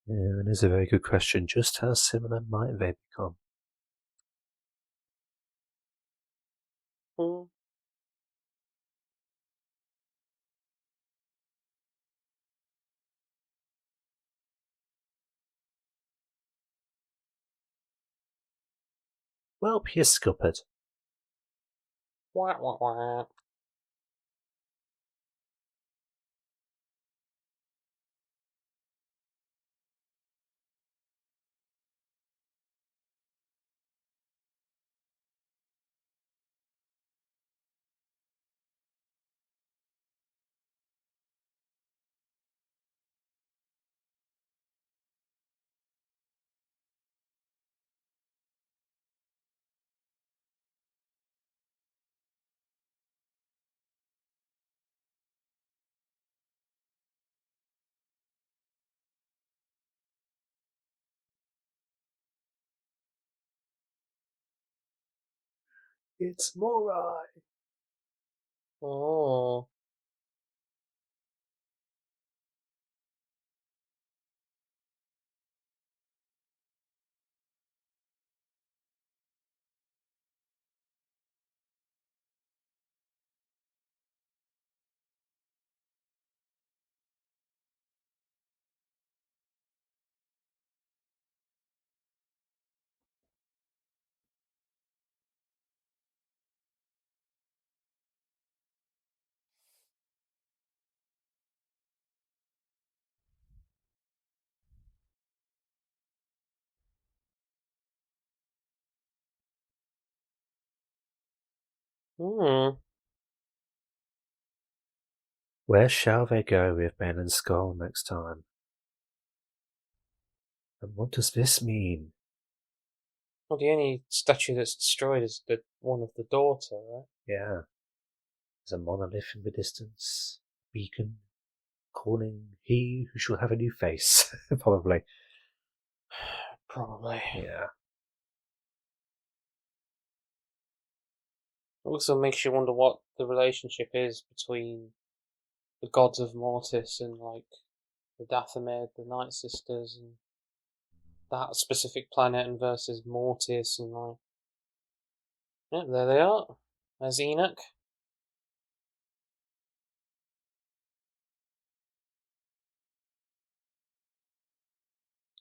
Yeah, it is a very good question. Just how similar might they become? Mm. Well, Piscoped. Wah, wah, wah. It's Morai. Oh. Where shall they go with Balin's skull next time? And what does this mean? Well, the only statue that's destroyed is the one of the daughter, right? Yeah. There's a monolith in the distance. Beacon. Calling he who shall have a new face. Probably. Probably. Yeah. It also makes you wonder what the relationship is between the gods of Mortis and, like, the Dathomir, the Night Sisters, and that specific planet, and versus Mortis, and, like... Yeah, there they are. There's Enoch.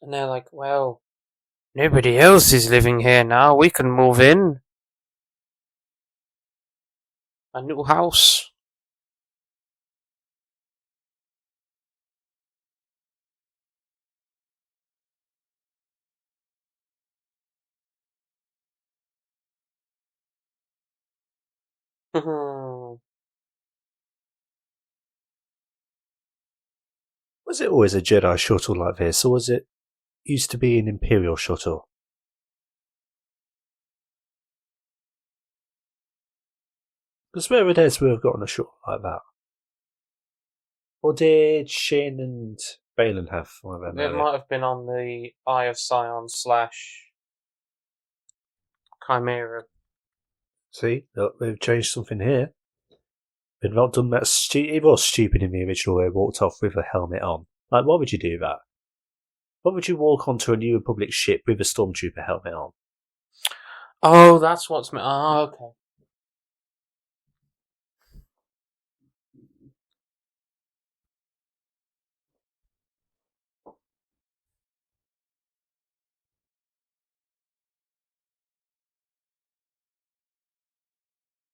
And they're like, well, nobody else is living here now, we can move in. A new house. Was it always a Jedi shuttle like this, or was it used to be an Imperial shuttle? Because where would Ezra have gotten a shuttle like that? Or did Shin and Balin have one of them? It might have been on the Eye of Sion / Chimera. See, look, they've changed something here. They've not done that. It was stupid in the original where he walked off with a helmet on. Like, why would you do that? Why would you walk onto a New Republic ship with a Stormtrooper helmet on? Oh, that's what's... Oh, okay.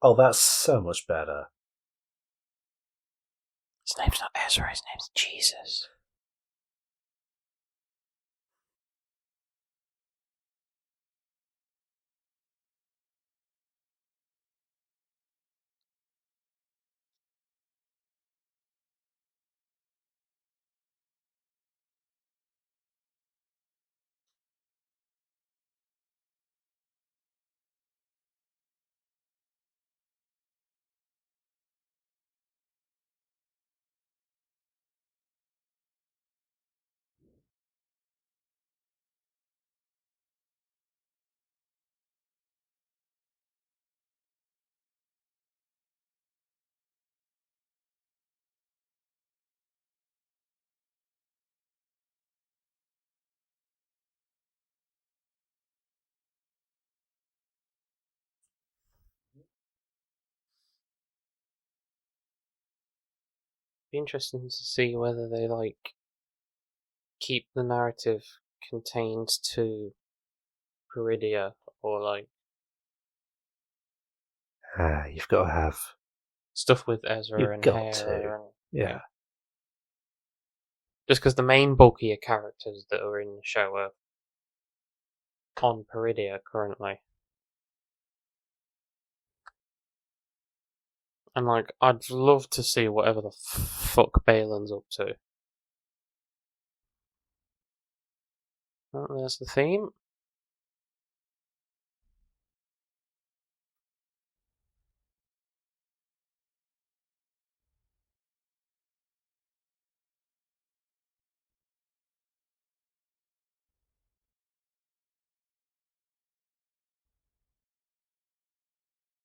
Oh, that's so much better. His name's not Ezra, his name's Jesus. Be interesting to see whether they, like, keep the narrative contained to Peridia, or, like... You've got to have stuff with Ezra You've and got Hera. to. And, Yeah. Just because the main bulkier characters that are in the show are on Peridia currently. And, like, I'd love to see whatever the fuck Balin's up to. Oh, there's the theme.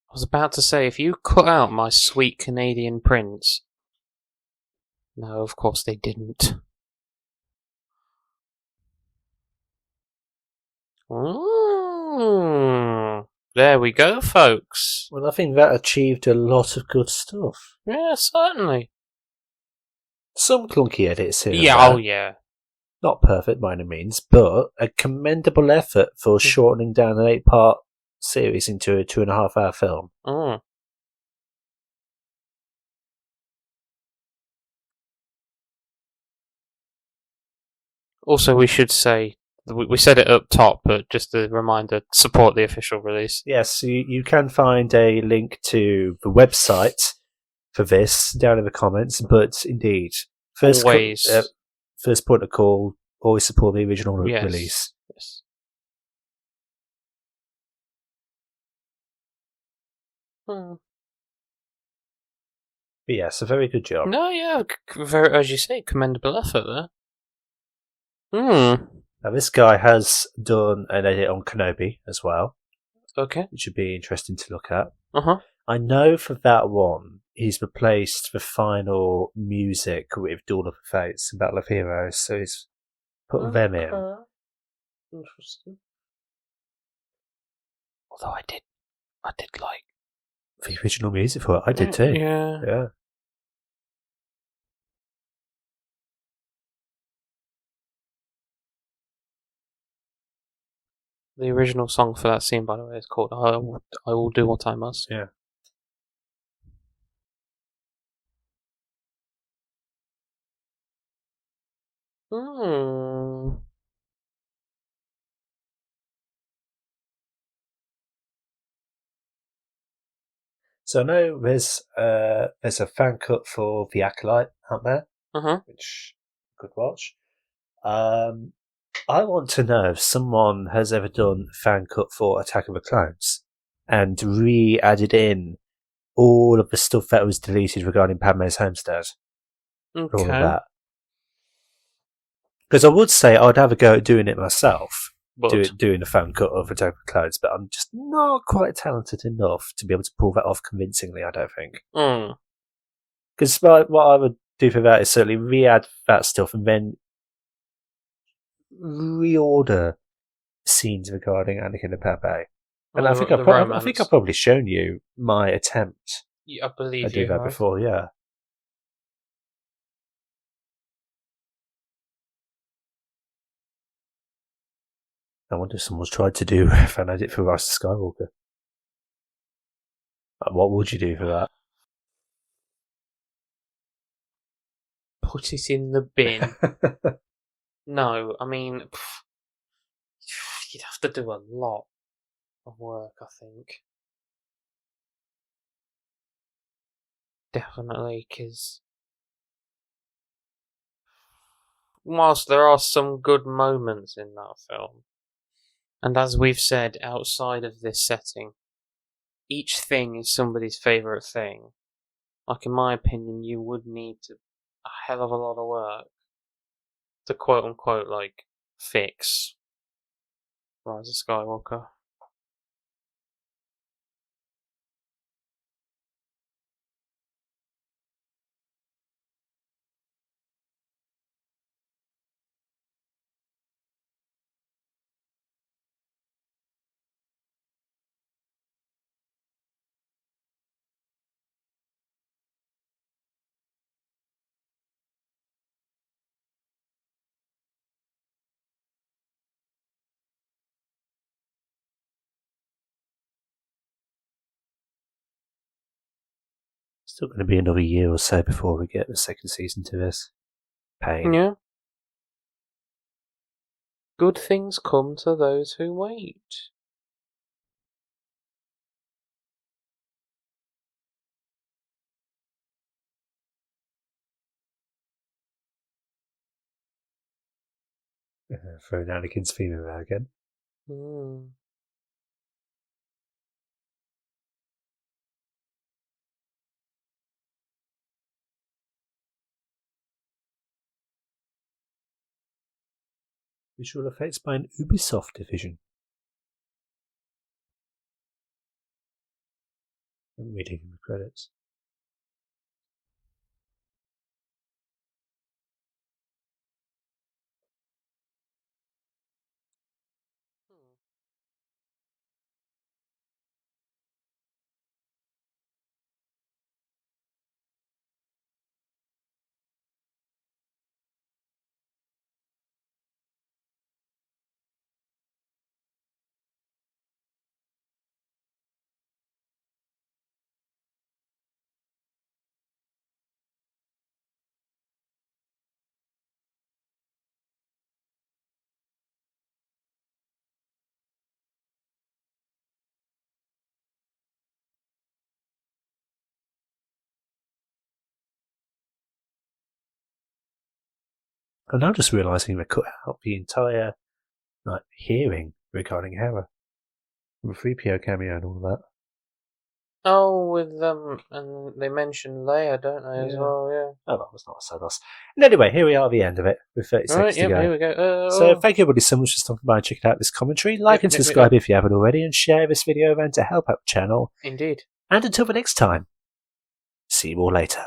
I was about to say, if you cut out my sweet Canadian prince... No, of course they didn't. There we go, folks. Well, I think that achieved a lot of good stuff. Yeah, certainly. Some clunky edits here. Yeah, oh yeah. Not perfect by any means, but a commendable effort for shortening down an 8-part series into a 2.5-hour film. Also, we should say We said it up top, but just a reminder: support the official release. Yes, you can find a link to the website for this down in the comments. But indeed, first point of call: always support the original release. Yes. But yes, a very good job. No, yeah, very, as you say, commendable effort there. Now, this guy has done an edit on Kenobi as well. Okay. Which would be interesting to look at. Uh-huh. I know for that one, he's replaced the final music with Duel of the Fates and Battle of Heroes, so he's put them in. Interesting. Although I did like the original music for it. I did too. Yeah. The original song for that scene, by the way, is called I Will Do What I Must. Yeah. So I know there's a fan cut for The Acolyte out there, which you could watch. I want to know if someone has ever done a fan cut for Attack of the Clones and re-added in all of the stuff that was deleted regarding Padme's homestead. Okay. All of that. Because I would say I'd have a go at doing it myself, doing a fan cut of Attack of the Clones, but I'm just not quite talented enough to be able to pull that off convincingly, I don't think. Because what I would do for that is certainly re-add that stuff and then reorder scenes regarding Anakin and Padme. And I think I've probably shown you my attempt. I believe I did that before, yeah. I wonder if someone's tried to do a fan edit for Rise of Skywalker. What would you do for that? Put it in the bin. No, I mean, you'd have to do a lot of work, I think. Definitely, because whilst there are some good moments in that film, and as we've said, outside of this setting, each thing is somebody's favourite thing. Like, in my opinion, you would need a hell of a lot of work to quote unquote, like, fix Rise of Skywalker. Still going to be another year or so before we get the second season to this. Pain. Yeah. Good things come to those who wait. Throwing Anakin's theme in there again. Visual effects by an Ubisoft division. I'm reading the credits. And I'm just realising they cut out the entire hearing regarding Hera. The 3PO cameo and all that. Oh, with them, and they mention Leia, don't they, as well, yeah. Oh, that was not so nice. And anyway, here we are at the end of it, with 30 seconds to go. Here we go. So thank you everybody so much for stopping by and checking out this commentary. Like and subscribe if you haven't already, and share this video around to help out the channel. Indeed. And until the next time, see you all later.